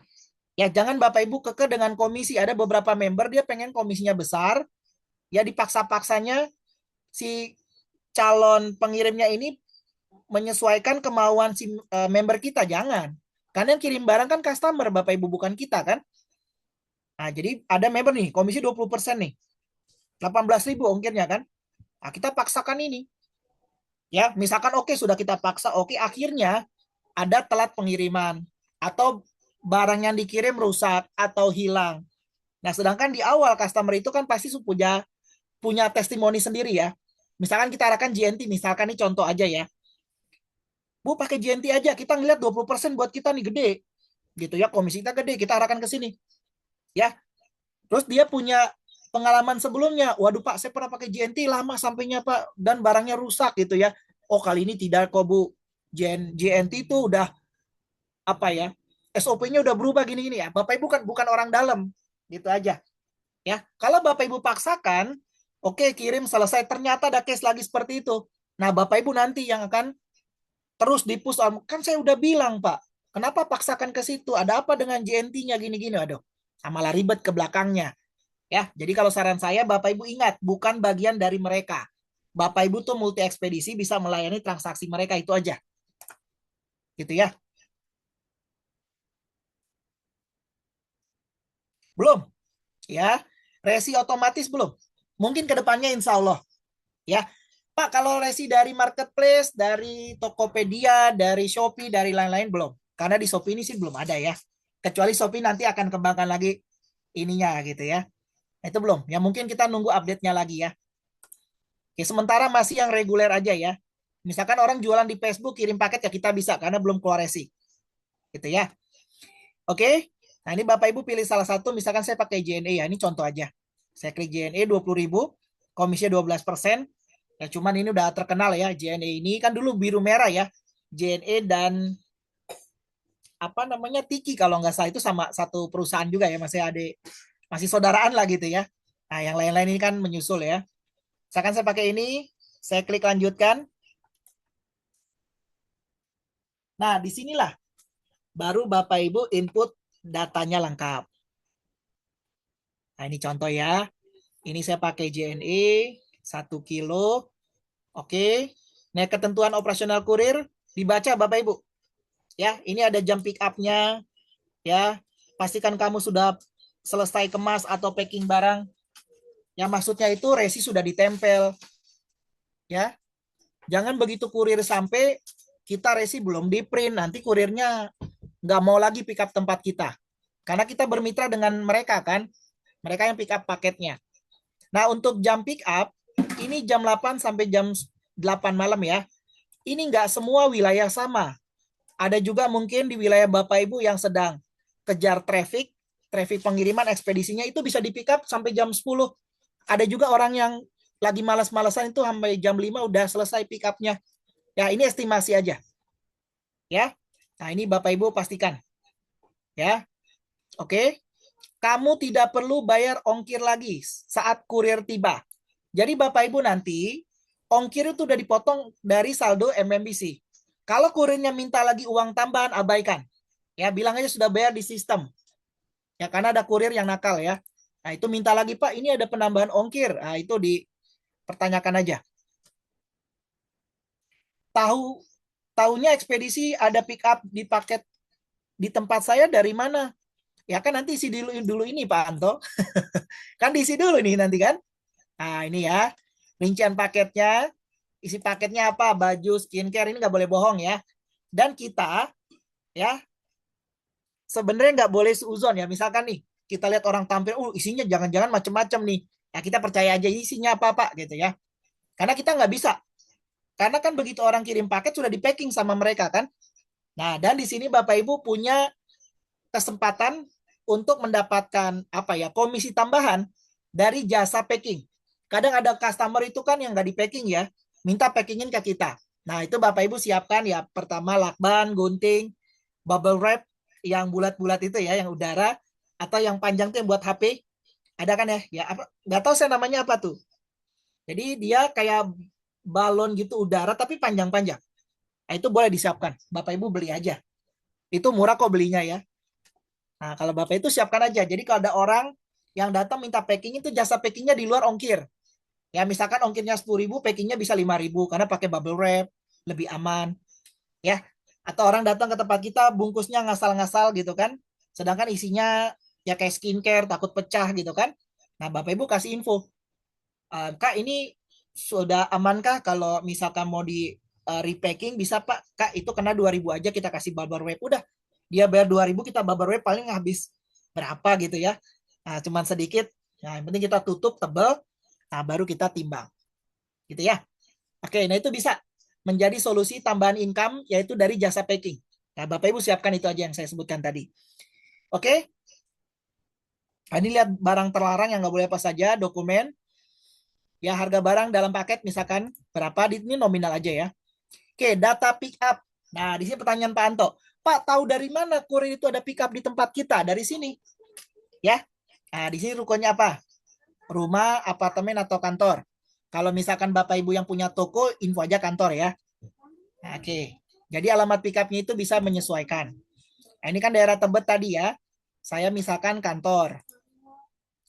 Ya, jangan Bapak Ibu keke dengan komisi. Ada beberapa member dia pengen komisinya besar, ya dipaksa-paksanya si calon pengirimnya ini menyesuaikan kemauan si member kita. Jangan. Karena yang kirim barang kan customer, Bapak Ibu, bukan kita kan. Nah, jadi ada member nih, komisi 20% nih. 18.000 ongkirnya kan. Nah, kita paksakan ini. Ya, misalkan oke sudah kita paksa, oke akhirnya ada telat pengiriman atau barang yang dikirim rusak atau hilang. Nah, sedangkan di awal customer itu kan pasti punya testimoni sendiri ya. Misalkan kita arahkan GNT, misalkan ini contoh aja ya. Bu, pakai GNT aja, kita ngeliat 20% buat kita nih gede. Gitu ya, komisi kita gede, kita arahkan ke sini. Ya. Terus dia punya pengalaman sebelumnya. Waduh Pak, saya pernah pakai GNT lama sampainya Pak dan barangnya rusak gitu ya. Oh, kali ini tidak kok Bu. GNT itu udah apa ya? SOP-nya udah berubah gini-gini ya. Bapak Ibu kan bukan orang dalam. Gitu aja. Ya, kalau Bapak Ibu paksakan, oke kirim selesai, ternyata ada case lagi seperti itu. Nah, Bapak Ibu nanti yang akan terus di-push on. Kan saya udah bilang, Pak, kenapa paksakan ke situ? Ada apa dengan JNT-nya gini-gini? Aduh, malah ribet ke belakangnya. Ya, jadi kalau saran saya, Bapak Ibu ingat, bukan bagian dari mereka. Bapak Ibu tuh multi ekspedisi bisa melayani transaksi mereka, itu aja. Gitu ya. Belum? Ya, resi otomatis belum? Mungkin ke depannya insya Allah. Ya, Pak, kalau resi dari marketplace, dari Tokopedia, dari Shopee, dari lain-lain belum. Karena di Shopee ini sih belum ada ya. Kecuali Shopee nanti akan kembangkan lagi ininya gitu ya. Itu belum. Ya mungkin kita nunggu update-nya lagi ya. Oke, sementara masih yang reguler aja ya. Misalkan orang jualan di Facebook kirim paket ya kita bisa karena belum keluar resi. Gitu ya. Oke. Nah, ini Bapak Ibu pilih salah satu, misalkan saya pakai JNE ya, ini contoh aja. Saya klik JNE 20.000, komisinya 12%. Ya cuman ini udah terkenal ya, JNE ini kan dulu biru merah ya. JNE dan apa namanya Tiki kalau nggak salah itu sama satu perusahaan juga ya, masih saudaraan lah gitu ya. Nah, yang lain-lain ini kan menyusul ya. Misalkan saya pakai ini, saya klik lanjutkan. Nah, disinilah baru Bapak Ibu input datanya lengkap. Nah, ini contoh ya. Ini saya pakai JNE 1 kilo. Oke. Nah, ketentuan operasional kurir dibaca Bapak Ibu. Ya, ini ada jam pick up-nya. Ya, pastikan kamu sudah selesai kemas atau packing barang. Ya, maksudnya itu resi sudah ditempel. Ya, jangan begitu kurir sampai kita resi belum di print, nanti kurirnya nggak mau lagi pick up tempat kita. Karena kita bermitra dengan mereka kan, mereka yang pick up paketnya. Nah, untuk jam pick up, ini jam 8 sampai jam 8 malam ya. Ini nggak semua wilayah sama. Ada juga mungkin di wilayah Bapak Ibu yang sedang kejar traffic, traffic pengiriman ekspedisinya itu bisa di pick up sampai jam 10. Ada juga orang yang lagi malas-malasan itu sampai jam 5 udah selesai pick up-nya. Ya, ini estimasi aja. Ya. Nah, ini Bapak Ibu pastikan. Ya. Oke. Kamu tidak perlu bayar ongkir lagi saat kurir tiba. Jadi Bapak Ibu nanti ongkir itu udah dipotong dari saldo MMBC. Kalau kurirnya minta lagi uang tambahan, abaikan. Ya, bilang aja sudah bayar di sistem. Ya, karena ada kurir yang nakal ya. Nah, itu minta lagi, Pak, ini ada penambahan ongkir. Nah, itu dipertanyakan aja. Tahunya ekspedisi ada pick up di paket di tempat saya dari mana? Ya kan nanti isi dulu ini Pak Anto. Kan diisi dulu nih nanti kan. Nah, ini ya. Rincian paketnya, isi paketnya apa? Baju, skincare, ini nggak boleh bohong ya. Dan kita ya sebenarnya nggak boleh seuzon ya. Misalkan nih, kita lihat orang tampil, isinya jangan-jangan macam-macam nih. Ya kita percaya aja isinya apa Pak gitu ya. Karena kita nggak bisa. Karena kan begitu orang kirim paket sudah di packing sama mereka kan. Nah, dan di sini Bapak Ibu punya kesempatan untuk mendapatkan apa ya komisi tambahan dari jasa packing. Kadang ada customer itu kan yang nggak di packing ya, minta packingin ke kita. Nah itu Bapak Ibu siapkan ya pertama lakban, gunting, bubble wrap yang bulat-bulat itu ya, yang udara atau yang panjang tuh yang buat HP. Ada kan ya? Ya apa? Nggak tahu saya namanya apa tuh. Jadi dia kayak balon gitu udara tapi panjang-panjang. Nah, itu boleh disiapkan. Bapak Ibu beli aja. Itu murah kok belinya ya. Nah, kalau Bapak itu siapkan aja. Jadi kalau ada orang yang datang minta packing itu jasa packingnya di luar ongkir. Ya misalkan ongkirnya 10.000, packingnya bisa 5.000 karena pakai bubble wrap, lebih aman. Ya. Atau orang datang ke tempat kita bungkusnya ngasal-ngasal gitu kan. Sedangkan isinya ya kayak skincare, takut pecah gitu kan. Nah, Bapak Ibu kasih info. Kak ini sudah amankah kalau misalkan mau di repacking bisa Pak? Kak itu kena 2.000 aja kita kasih bubble wrap. Udah dia bayar 2.000 kita bubble wrap paling habis berapa gitu ya. Nah, cuman sedikit. Nah, yang penting kita tutup tebal. Nah, baru kita timbang. Gitu ya. Oke, nah itu bisa menjadi solusi tambahan income yaitu dari jasa packing. Nah, Bapak Ibu siapkan itu aja yang saya sebutkan tadi. Oke. Nah, ini lihat barang terlarang yang nggak boleh apa saja, dokumen. Ya, harga barang dalam paket misalkan berapa, ini nominal aja ya. Oke, data pick up. Nah, di sini pertanyaan Pak Anto. Pak, tahu dari mana kurir itu ada pick up di tempat kita? Dari sini. Ya. Nah, di sini rukonya apa? Rumah, apartemen, atau kantor. Kalau misalkan Bapak Ibu yang punya toko, info aja kantor ya. Nah, oke. Jadi alamat pick up-nya itu bisa menyesuaikan. Nah, ini kan daerah Tebet tadi ya. Saya misalkan kantor.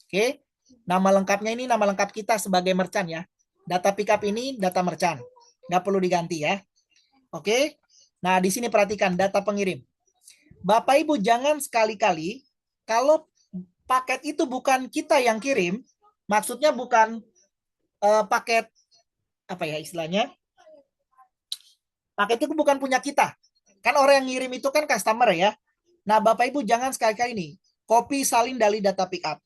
Oke. Nama lengkapnya ini nama lengkap kita sebagai merchant ya. Data pick up ini data merchant. Nggak perlu diganti ya. Oke. Nah, di sini perhatikan data pengirim. Bapak Ibu jangan sekali-kali kalau paket itu bukan kita yang kirim, maksudnya bukan paket apa ya istilahnya? Paket itu bukan punya kita. Kan orang yang ngirim itu kan customer ya. Nah, Bapak Ibu jangan sekali-kali ini copy salin dari data pick up.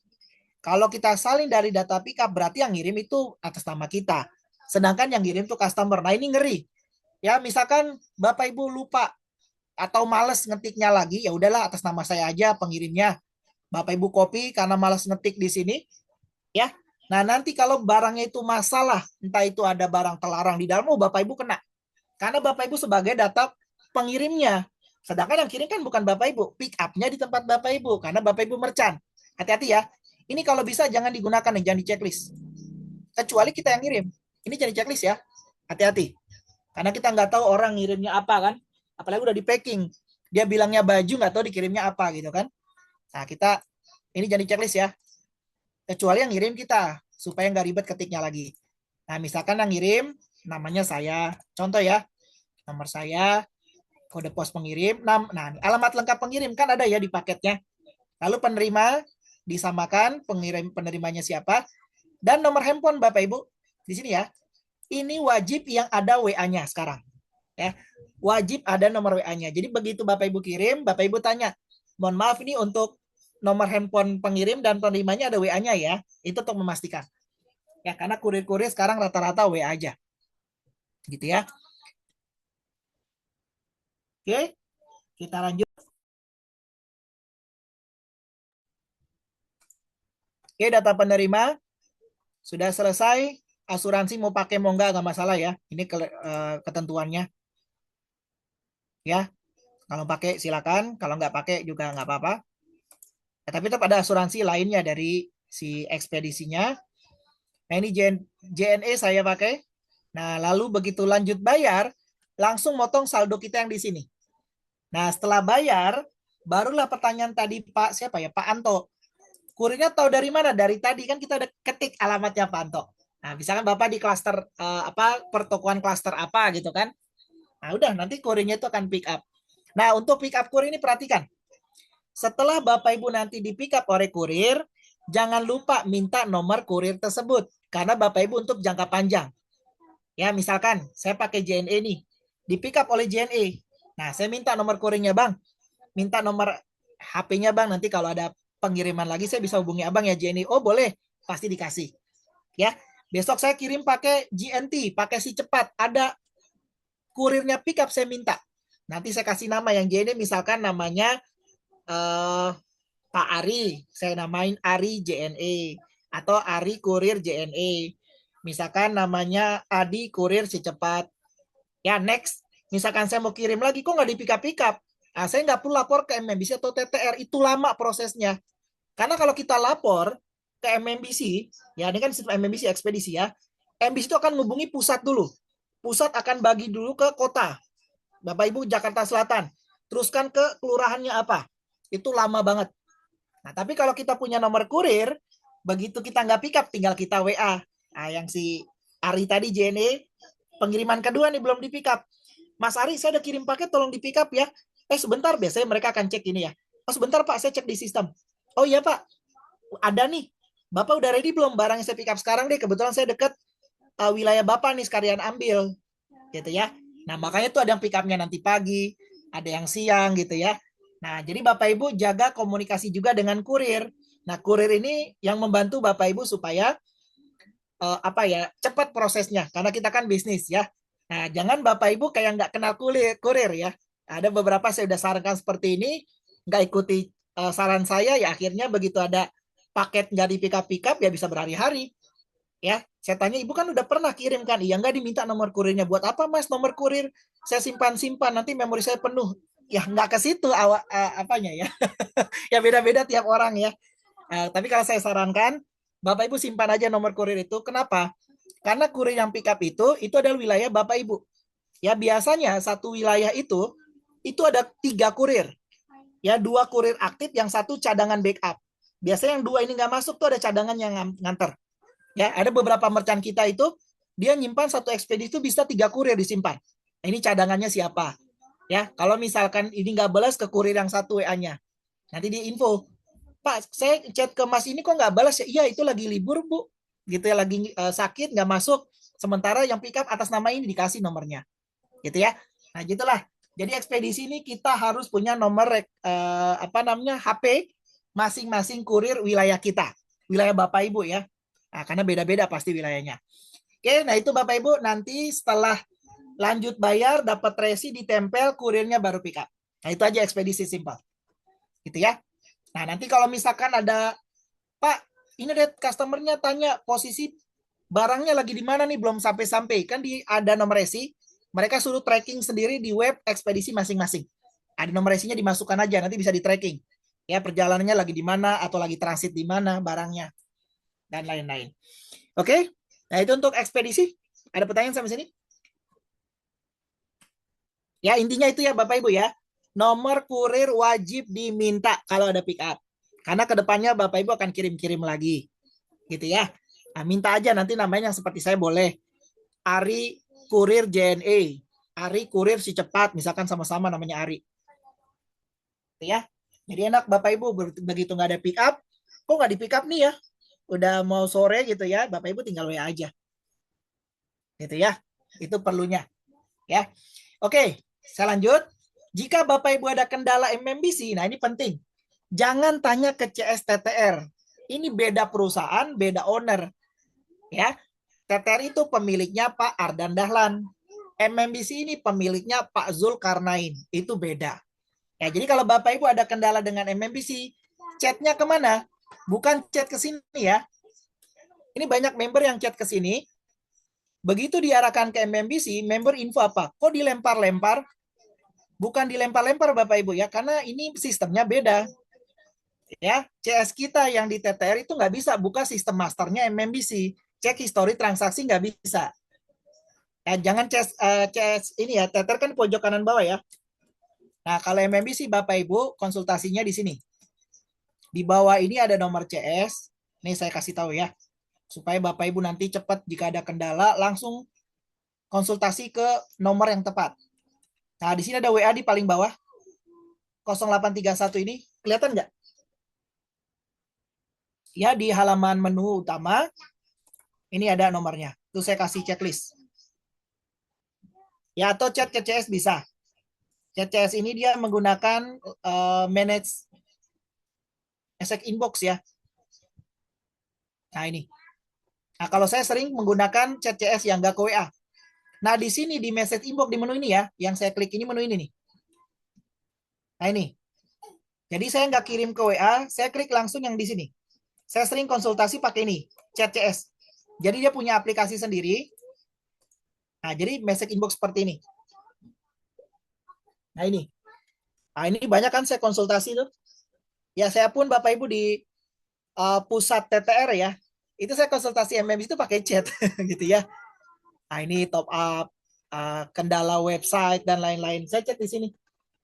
Kalau kita salin dari data pick up berarti yang ngirim itu atas nama kita. Sedangkan yang ngirim itu customer. Nah, ini ngeri. Ya, misalkan Bapak Ibu lupa atau males ngetiknya lagi, ya udahlah atas nama saya aja pengirimnya. Bapak Ibu copy karena malas ngetik di sini, ya. Nah, nanti kalau barangnya itu masalah, entah itu ada barang terlarang di dalam, Bapak Ibu kena. Karena Bapak Ibu sebagai data pengirimnya. Sedangkan yang kirim kan bukan Bapak Ibu, pick up-nya di tempat Bapak Ibu karena Bapak Ibu merchant. Hati-hati ya. Ini kalau bisa jangan digunakan nih, jangan di checklist. Kecuali kita yang ngirim. Ini jangan di checklist ya. Hati-hati. Karena kita nggak tahu orang ngirimnya apa kan. Apalagi udah di packing. Dia bilangnya baju, nggak tahu dikirimnya apa gitu kan. Nah, kita ini jangan di checklist ya. Kecuali yang ngirim kita, supaya nggak ribet ketiknya lagi. Nah, misalkan yang ngirim, namanya saya. Contoh ya, nomor saya, kode pos pengirim. Nah, alamat lengkap pengirim kan ada ya di paketnya. Lalu penerima disamakan, penerimanya siapa, dan nomor handphone Bapak Ibu di sini ya. Ini wajib yang ada WA-nya sekarang. Ya, wajib ada nomor WA-nya. Jadi begitu Bapak Ibu kirim, Bapak Ibu tanya, mohon maaf ini untuk nomor handphone pengirim dan penerimanya ada WA-nya ya. Itu untuk memastikan. Ya, karena kurir-kurir sekarang rata-rata WA aja. Gitu ya. Oke, kita lanjut. Oke, data penerima sudah selesai. Asuransi mau pakai mau nggak masalah ya. Ini ketentuannya. Ya, kalau pakai silakan, kalau nggak pakai juga nggak apa-apa. Ya, tapi tetap ada asuransi lainnya dari si ekspedisinya. Nah, ini JNE saya pakai. Nah, lalu begitu lanjut bayar, langsung motong saldo kita yang di sini. Nah, setelah bayar, barulah pertanyaan tadi Pak siapa ya? Pak Anto. Kurirnya tahu dari mana? Dari tadi kan kita udah ketik alamatnya Pak Anto. Nah, misalkan Bapak di klaster pertokoan klaster apa gitu kan. Nah, udah nanti kurirnya itu akan pick up. Nah, untuk pick up kurir ini perhatikan. Setelah Bapak Ibu nanti di pick up oleh kurir, jangan lupa minta nomor kurir tersebut karena Bapak Ibu untuk jangka panjang. Ya, misalkan saya pakai JNE nih, di pick up oleh JNE. Nah, saya minta nomor kurirnya, Bang. Minta nomor HP-nya, Bang. Nanti kalau ada pengiriman lagi saya bisa hubungi Abang ya JNE. Oh, boleh. Pasti dikasih. Ya. Besok saya kirim pakai GNT, pakai si cepat. Ada kurirnya pick up saya minta. Nanti saya kasih nama yang JNE misalkan namanya Pak Ari. Saya namain Ari JNE atau Ari kurir JNE. Misalkan namanya Adi kurir si cepat. Ya, next. Misalkan saya mau kirim lagi, kok nggak di pick up? Nah, saya nggak perlu lapor ke MMBC atau TTR. Itu lama prosesnya. Karena kalau kita lapor ke MMBC, ya ini kan sistem MMBC ekspedisi ya, MMBC itu akan menghubungi pusat dulu. Pusat akan bagi dulu ke kota. Bapak Ibu Jakarta Selatan. Teruskan ke kelurahannya apa. Itu lama banget. Nah, tapi kalau kita punya nomor kurir, begitu kita nggak pick up, tinggal kita WA. Nah, yang si Ari tadi JNE, pengiriman kedua nih belum di pick up. Mas Ari, saya udah kirim paket, tolong di pick up ya. Sebentar, biasanya mereka akan cek ini ya. Oh, sebentar Pak, saya cek di sistem. Oh iya Pak, ada nih. Bapak udah ready belum barang yang saya pick up sekarang deh? Kebetulan saya deket wilayah Bapak nih, sekalian ambil. Gitu ya. Nah, makanya tuh ada yang pick up-nya nanti pagi, ada yang siang gitu ya. Nah, jadi Bapak Ibu jaga komunikasi juga dengan kurir. Nah, kurir ini yang membantu Bapak Ibu supaya cepat prosesnya karena kita kan bisnis ya. Nah, jangan Bapak Ibu kayak nggak kenal kurir ya. Ada beberapa saya udah sarankan seperti ini, nggak ikuti saran saya ya akhirnya begitu ada paket nggak di pick up ya bisa berhari-hari. Ya, saya tanya ibu kan udah pernah kirim kan? Iya nggak diminta nomor kurirnya. Buat apa mas nomor kurir? Saya simpan-simpan nanti memori saya penuh. Ya nggak ke situ apanya ya. Ya beda-beda tiap orang ya. Tapi kalau saya sarankan, Bapak Ibu simpan aja nomor kurir itu. Kenapa? Karena kurir yang pick up itu adalah wilayah Bapak Ibu. Ya biasanya satu wilayah itu ada 3 kurir. Ya 2 kurir aktif, yang 1 cadangan backup. Biasanya yang 2 ini nggak masuk tuh ada cadangan yang nganter. Ya ada beberapa merchant kita itu dia nyimpan satu ekspedisi itu bisa 3 kurir disimpan. Nah, ini cadangannya siapa? Ya kalau misalkan ini nggak balas ke kurir yang 1 WA-nya, nanti di info. Pak, saya chat ke Mas ini kok nggak balas ya? Iya, itu lagi libur, Bu. Gitu ya, lagi sakit, nggak masuk. Sementara yang pick up atas nama ini dikasih nomornya. Gitu ya. Nah, gitulah. Jadi ekspedisi ini kita harus punya nomor HP masing-masing kurir wilayah kita. Wilayah Bapak Ibu ya. Nah, karena beda-beda pasti wilayahnya. Oke, nah itu Bapak Ibu nanti setelah lanjut bayar dapat resi ditempel kurirnya baru pick up. Nah, itu aja ekspedisi simpel. Gitu ya. Nah, nanti kalau misalkan ada, Pak, ini ada customernya tanya posisi barangnya lagi di mana nih, belum sampai-sampai. Kan ada nomor resi, mereka suruh tracking sendiri di web ekspedisi masing-masing. Ada nomor resinya dimasukkan aja, nanti bisa di tracking. Ya, perjalanannya lagi di mana, atau lagi transit di mana barangnya, dan lain-lain. Oke, nah itu untuk ekspedisi. Ada pertanyaan sampai sini? Ya, intinya itu ya Bapak Ibu ya. Nomor kurir wajib diminta kalau ada pick up. Karena kedepannya Bapak Ibu akan kirim-kirim lagi. Gitu ya. Nah, minta aja nanti namanya yang seperti saya boleh. Ari Kurir JNE. Ari kurir si cepat, misalkan sama-sama namanya Ari. Ya. Jadi enak Bapak Ibu begitu nggak ada pick up, kok nggak di pick up nih ya? Udah mau sore gitu ya, Bapak Ibu tinggal WA aja. Gitu ya. Itu perlunya. Ya. Oke, saya lanjut. Jika Bapak Ibu ada kendala MMBC, nah ini penting. Jangan tanya ke CSTTR. Ini beda perusahaan, beda owner. Ya. TTR itu pemiliknya Pak Ardan Dahlan. MMBC ini pemiliknya Pak Zulkarnain. Itu beda. Ya, jadi kalau Bapak Ibu ada kendala dengan MMBC, chatnya kemana? Bukan chat ke sini ya. Ini banyak member yang chat ke sini. Begitu diarahkan ke MMBC, member info apa? Kok dilempar-lempar? Bukan dilempar-lempar Bapak Ibu ya, karena ini sistemnya beda. Ya, CS kita yang di TTR itu nggak bisa buka sistem masternya MMBC. Cek histori transaksi nggak bisa. Jangan CS ini ya, TTR kan pojok kanan bawah ya. Nah, kalau MMBC Bapak Ibu konsultasinya di sini. Di bawah ini ada nomor CS. Nih saya kasih tahu ya. Supaya Bapak Ibu nanti cepat jika ada kendala langsung konsultasi ke nomor yang tepat. Nah, di sini ada WA di paling bawah. 0831 ini. Kelihatan nggak? Ya, di halaman menu utama. Ini ada nomornya. Itu saya kasih checklist. Ya, atau chat ke CS bisa. Chat CS ini dia menggunakan manage esek inbox ya. Nah, ini. Nah, kalau saya sering menggunakan chat CS yang nggak ke WA. Nah, di sini di message inbox di menu ini ya, yang saya klik ini menu ini nih. Nah, ini. Jadi saya nggak kirim ke WA, saya klik langsung yang di sini. Saya sering konsultasi pakai ini, chat CS. Jadi dia punya aplikasi sendiri. Nah, jadi message inbox seperti ini. Nah, ini. Nah, ini banyak kan saya konsultasi tuh. Ya, saya pun Bapak Ibu di pusat TTR ya. Itu saya konsultasi MMS itu pakai chat gitu ya. Nah, ini top up, kendala website dan lain-lain. Saya chat di sini.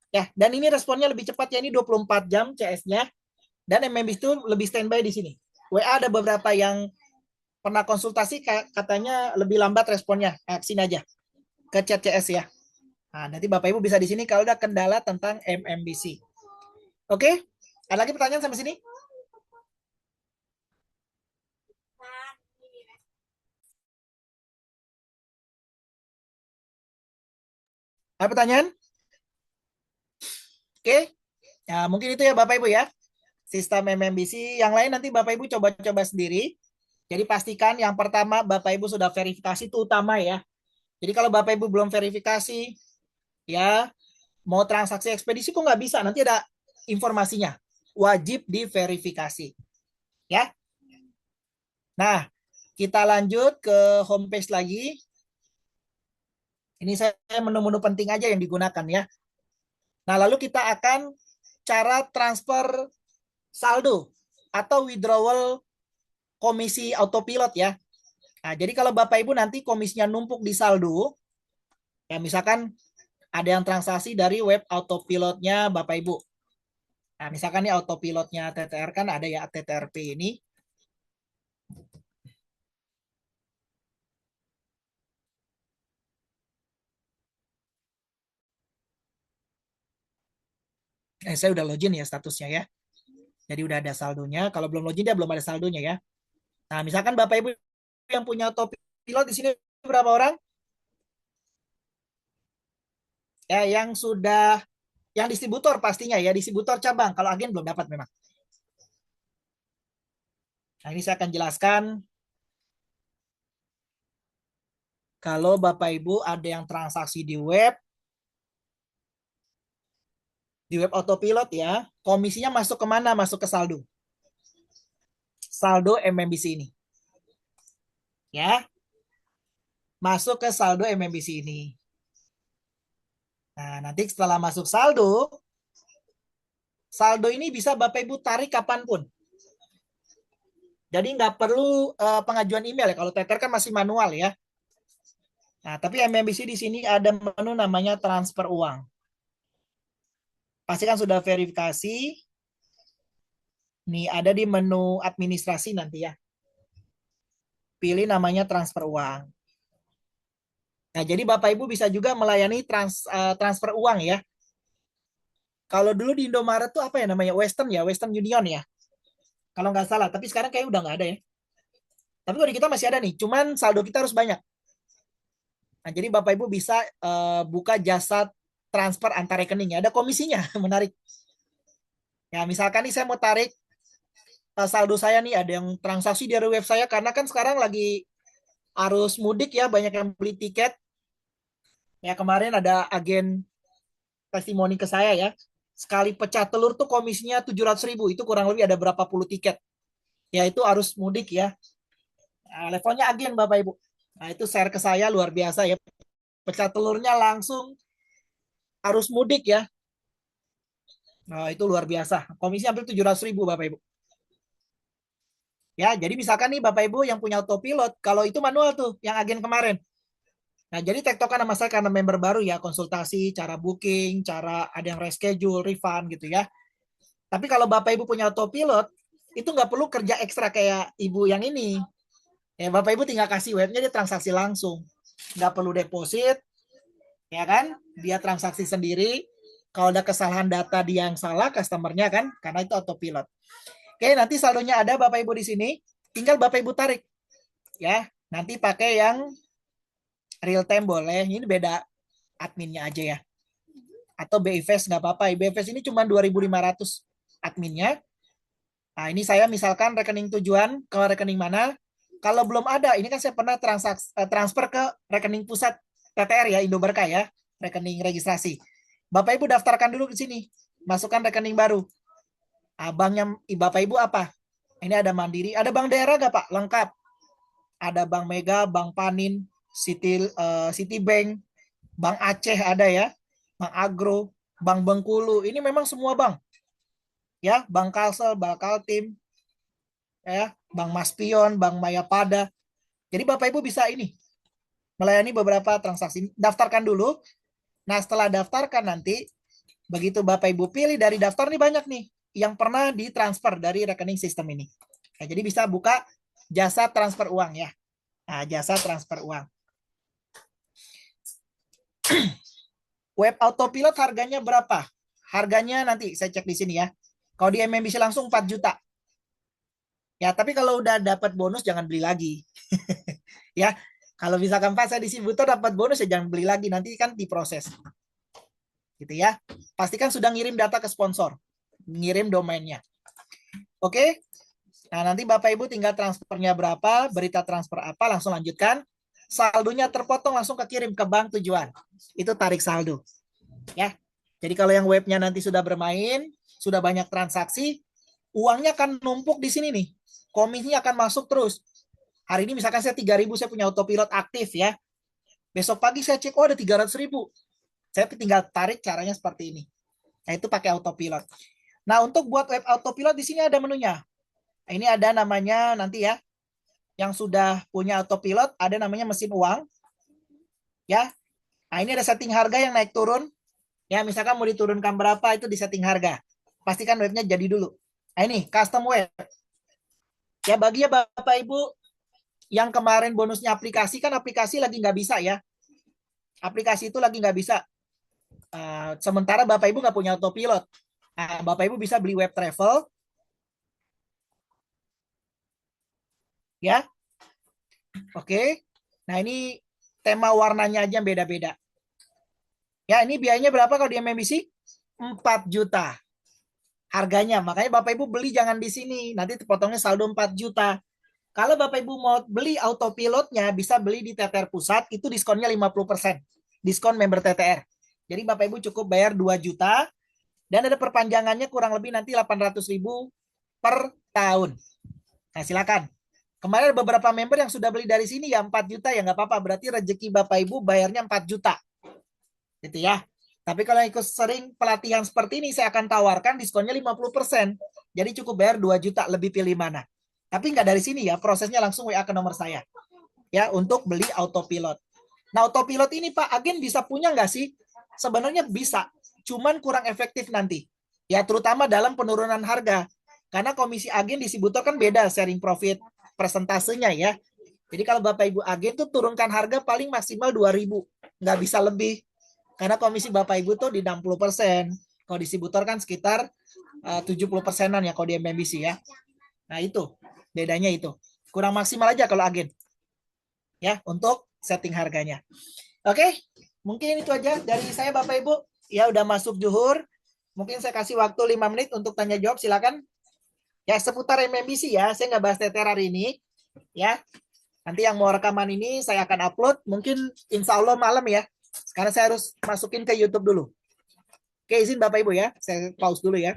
Ya, dan ini responnya lebih cepat ya, ini 24 jam CS-nya. Dan MMS itu lebih standby di sini. WA ada beberapa yang pernah konsultasi katanya lebih lambat responnya. Sini aja ke chat CS ya. Nah, nanti Bapak Ibu bisa di sini kalau ada kendala tentang MMBC. Oke? Ada lagi pertanyaan sampai sini? Ada pertanyaan? Oke? Ya, mungkin itu ya Bapak Ibu ya. Sistem MMBC. Yang lain nanti Bapak Ibu coba-coba sendiri. Jadi pastikan yang pertama Bapak Ibu sudah verifikasi itu utama ya. Jadi kalau Bapak Ibu belum verifikasi, ya mau transaksi ekspedisi kok nggak bisa. Nanti ada informasinya. Wajib diverifikasi. Ya. Nah, kita lanjut ke homepage lagi. Ini saya menu-menu penting aja yang digunakan ya. Nah, lalu kita akan cara transfer saldo atau withdrawal komisi autopilot ya. Nah, jadi kalau Bapak Ibu nanti komisinya numpuk di saldo, ya misalkan ada yang transaksi dari web autopilotnya Bapak Ibu. Nah, misalkan ini autopilotnya TTR kan ada ya TTRP ini. Saya udah login ya statusnya ya. Jadi udah ada saldonya. Kalau belum login dia belum ada saldonya ya. Nah, misalkan Bapak Ibu yang punya autopilot di sini berapa orang? Ya, yang sudah yang distributor pastinya ya, distributor cabang. Kalau agen belum dapat memang. Nah, ini saya akan jelaskan. Kalau Bapak Ibu ada yang transaksi di web autopilot ya, komisinya masuk ke mana? Masuk ke saldo. Saldo MMBC ini. Ya, masuk ke saldo MMBC ini. Nah, nanti setelah masuk saldo ini bisa Bapak Ibu tarik kapanpun. Jadi nggak perlu pengajuan email ya. Kalau TTR kan masih manual ya. Nah, tapi MMBC di sini ada menu namanya transfer uang. Pastikan sudah verifikasi. Nih, ada di menu administrasi nanti ya. Pilih namanya transfer uang. Nah, jadi Bapak Ibu bisa juga melayani transfer uang ya. Kalau dulu di Indomaret tuh apa ya namanya? Western Union ya. Kalau nggak salah, tapi sekarang kayaknya udah nggak ada ya. Tapi kalau di kita masih ada nih, cuman saldo kita harus banyak. Nah, jadi Bapak Ibu bisa buka jasa transfer antar rekening ya. Ada komisinya, menarik. Ya, misalkan nih saya mau tarik saldo saya nih, ada yang transaksi dari web saya, karena kan sekarang lagi arus mudik ya, banyak yang beli tiket. Ya, kemarin ada agen testimoni ke saya ya. Sekali pecah telur tuh komisinya 700.000. Itu kurang lebih ada berapa puluh tiket. Ya, itu arus mudik ya. Nah, levelnya agen Bapak Ibu. Nah, itu share ke saya luar biasa ya. Pecah telurnya langsung arus mudik ya. Nah, itu luar biasa. Komisi hampir 700.000 Bapak Ibu. Ya, jadi misalkan nih Bapak Ibu yang punya autopilot, kalau itu manual tuh, yang agen kemarin. Nah, jadi tektokan sama saya karena member baru ya, konsultasi, cara booking, cara ada yang reschedule, refund gitu ya. Tapi kalau Bapak Ibu punya autopilot, itu nggak perlu kerja ekstra kayak Ibu yang ini. Ya, Bapak Ibu tinggal kasih webnya, dia transaksi langsung. Nggak perlu deposit, ya kan? Dia transaksi sendiri. Kalau ada kesalahan data dia yang salah, customernya kan, karena itu autopilot. Oke, nanti saldonya ada Bapak Ibu di sini, tinggal Bapak Ibu tarik. Ya, nanti pakai yang real time boleh. Ini beda adminnya aja ya. Atau BIFS nggak apa-apa. BIFS ini cuma 2.500 adminnya. Nah, ini saya misalkan rekening tujuan ke rekening mana. Kalau belum ada, ini kan saya pernah transfer ke rekening pusat TTR ya, Indo Berkah ya, rekening registrasi. Bapak Ibu daftarkan dulu di sini, masukkan rekening baru. Banknya Bapak Ibu apa? Ini ada Mandiri, ada bank daerah nggak Pak? Lengkap. Ada Bank Mega, Bank Panin, Citibank, Bank Aceh ada ya, Bank Agro, Bank Bengkulu. Ini memang semua bank. Ya, Bank Kalsel, Bank Kaltim, ya, Bank Maspion, Bank Mayapada. Jadi Bapak Ibu bisa ini melayani beberapa transaksi. Daftarkan dulu. Nah, setelah daftarkan nanti begitu Bapak Ibu pilih dari daftar nih banyak nih yang pernah ditransfer dari rekening sistem ini. Nah, jadi bisa buka jasa transfer uang ya. Nah, jasa transfer uang. Web autopilot harganya berapa? Harganya nanti saya cek di sini ya. Kalau di MMBC langsung 4 juta. Ya, tapi kalau udah dapat bonus jangan beli lagi. Ya, kalau misalkan Pak saya distributor dapat bonus ya jangan beli lagi, nanti kan diproses. Gitu ya. Pastikan sudah ngirim data ke sponsor. Ngirim domainnya. Oke? Nah, nanti Bapak Ibu tinggal transfernya berapa, berita transfer apa, langsung lanjutkan. Saldonya terpotong langsung kekirim ke bank tujuan. Itu tarik saldo. Ya. Jadi kalau yang webnya nanti sudah bermain, sudah banyak transaksi, uangnya akan numpuk di sini nih. Komisinya akan masuk terus. Hari ini misalkan saya 3.000, saya punya autopilot aktif ya. Besok pagi saya cek, oh ada 300.000. Saya tinggal tarik, caranya seperti ini. Nah, itu pakai autopilot. Nah, untuk buat web autopilot di sini ada menunya. Nah, ini ada namanya nanti ya. Yang sudah punya autopilot, ada namanya mesin uang. Ya. Nah, ini ada setting harga yang naik turun. Ya, misalkan mau diturunkan berapa, itu di setting harga. Pastikan webnya jadi dulu. Nah, ini custom web. Ya, bagi ya Bapak Ibu yang kemarin bonusnya aplikasi, kan aplikasi lagi nggak bisa ya. Aplikasi itu lagi nggak bisa. Sementara Bapak Ibu nggak punya autopilot. Nah, Bapak Ibu bisa beli web travel. Ya, oke. Nah, ini tema warnanya aja beda-beda. Ya, ini biayanya berapa kalau di MMBC? 4 juta. Harganya. Makanya Bapak Ibu beli jangan di sini. Nanti potongnya saldo 4 juta. Kalau Bapak Ibu mau beli autopilotnya, bisa beli di TTR Pusat, itu diskonnya 50%. Diskon member TTR. Jadi Bapak Ibu cukup bayar 2 juta, dan ada perpanjangannya kurang lebih nanti 800.000 per tahun. Nah, silakan. Kemarin ada beberapa member yang sudah beli dari sini ya 4 juta, ya nggak apa-apa. Berarti rezeki Bapak Ibu bayarnya 4 juta. Gitu ya. Tapi kalau ikut sering pelatihan seperti ini, saya akan tawarkan diskonnya 50%. Jadi cukup bayar 2 juta, lebih pilih mana. Tapi nggak dari sini ya, prosesnya langsung WA ke nomor saya. Ya, untuk beli autopilot. Nah, autopilot ini Pak, agen bisa punya nggak sih? Sebenarnya bisa, cuman kurang efektif nanti. Ya, terutama dalam penurunan harga. Karena komisi agen distributor kan beda sharing profit persentasenya ya. Jadi kalau Bapak Ibu agen tuh turunkan harga paling maksimal 2.000, nggak bisa lebih. Karena komisi Bapak Ibu tuh di 60%. Kalau distributor kan sekitar 70%-an ya kalau di MMBC ya. Nah itu, bedanya itu. Kurang maksimal aja kalau agen. Ya, untuk setting harganya. Oke, mungkin itu aja dari saya Bapak Ibu. Ya udah masuk zuhur. Mungkin saya kasih waktu 5 menit untuk tanya jawab, silakan. Ya seputar MMBC ya, saya nggak bahas TTR hari ini. Ya, nanti yang mau rekaman ini saya akan upload mungkin insya Allah malam ya. Sekarang saya harus masukin ke YouTube dulu. Oke, izin Bapak Ibu ya. Saya pause dulu ya.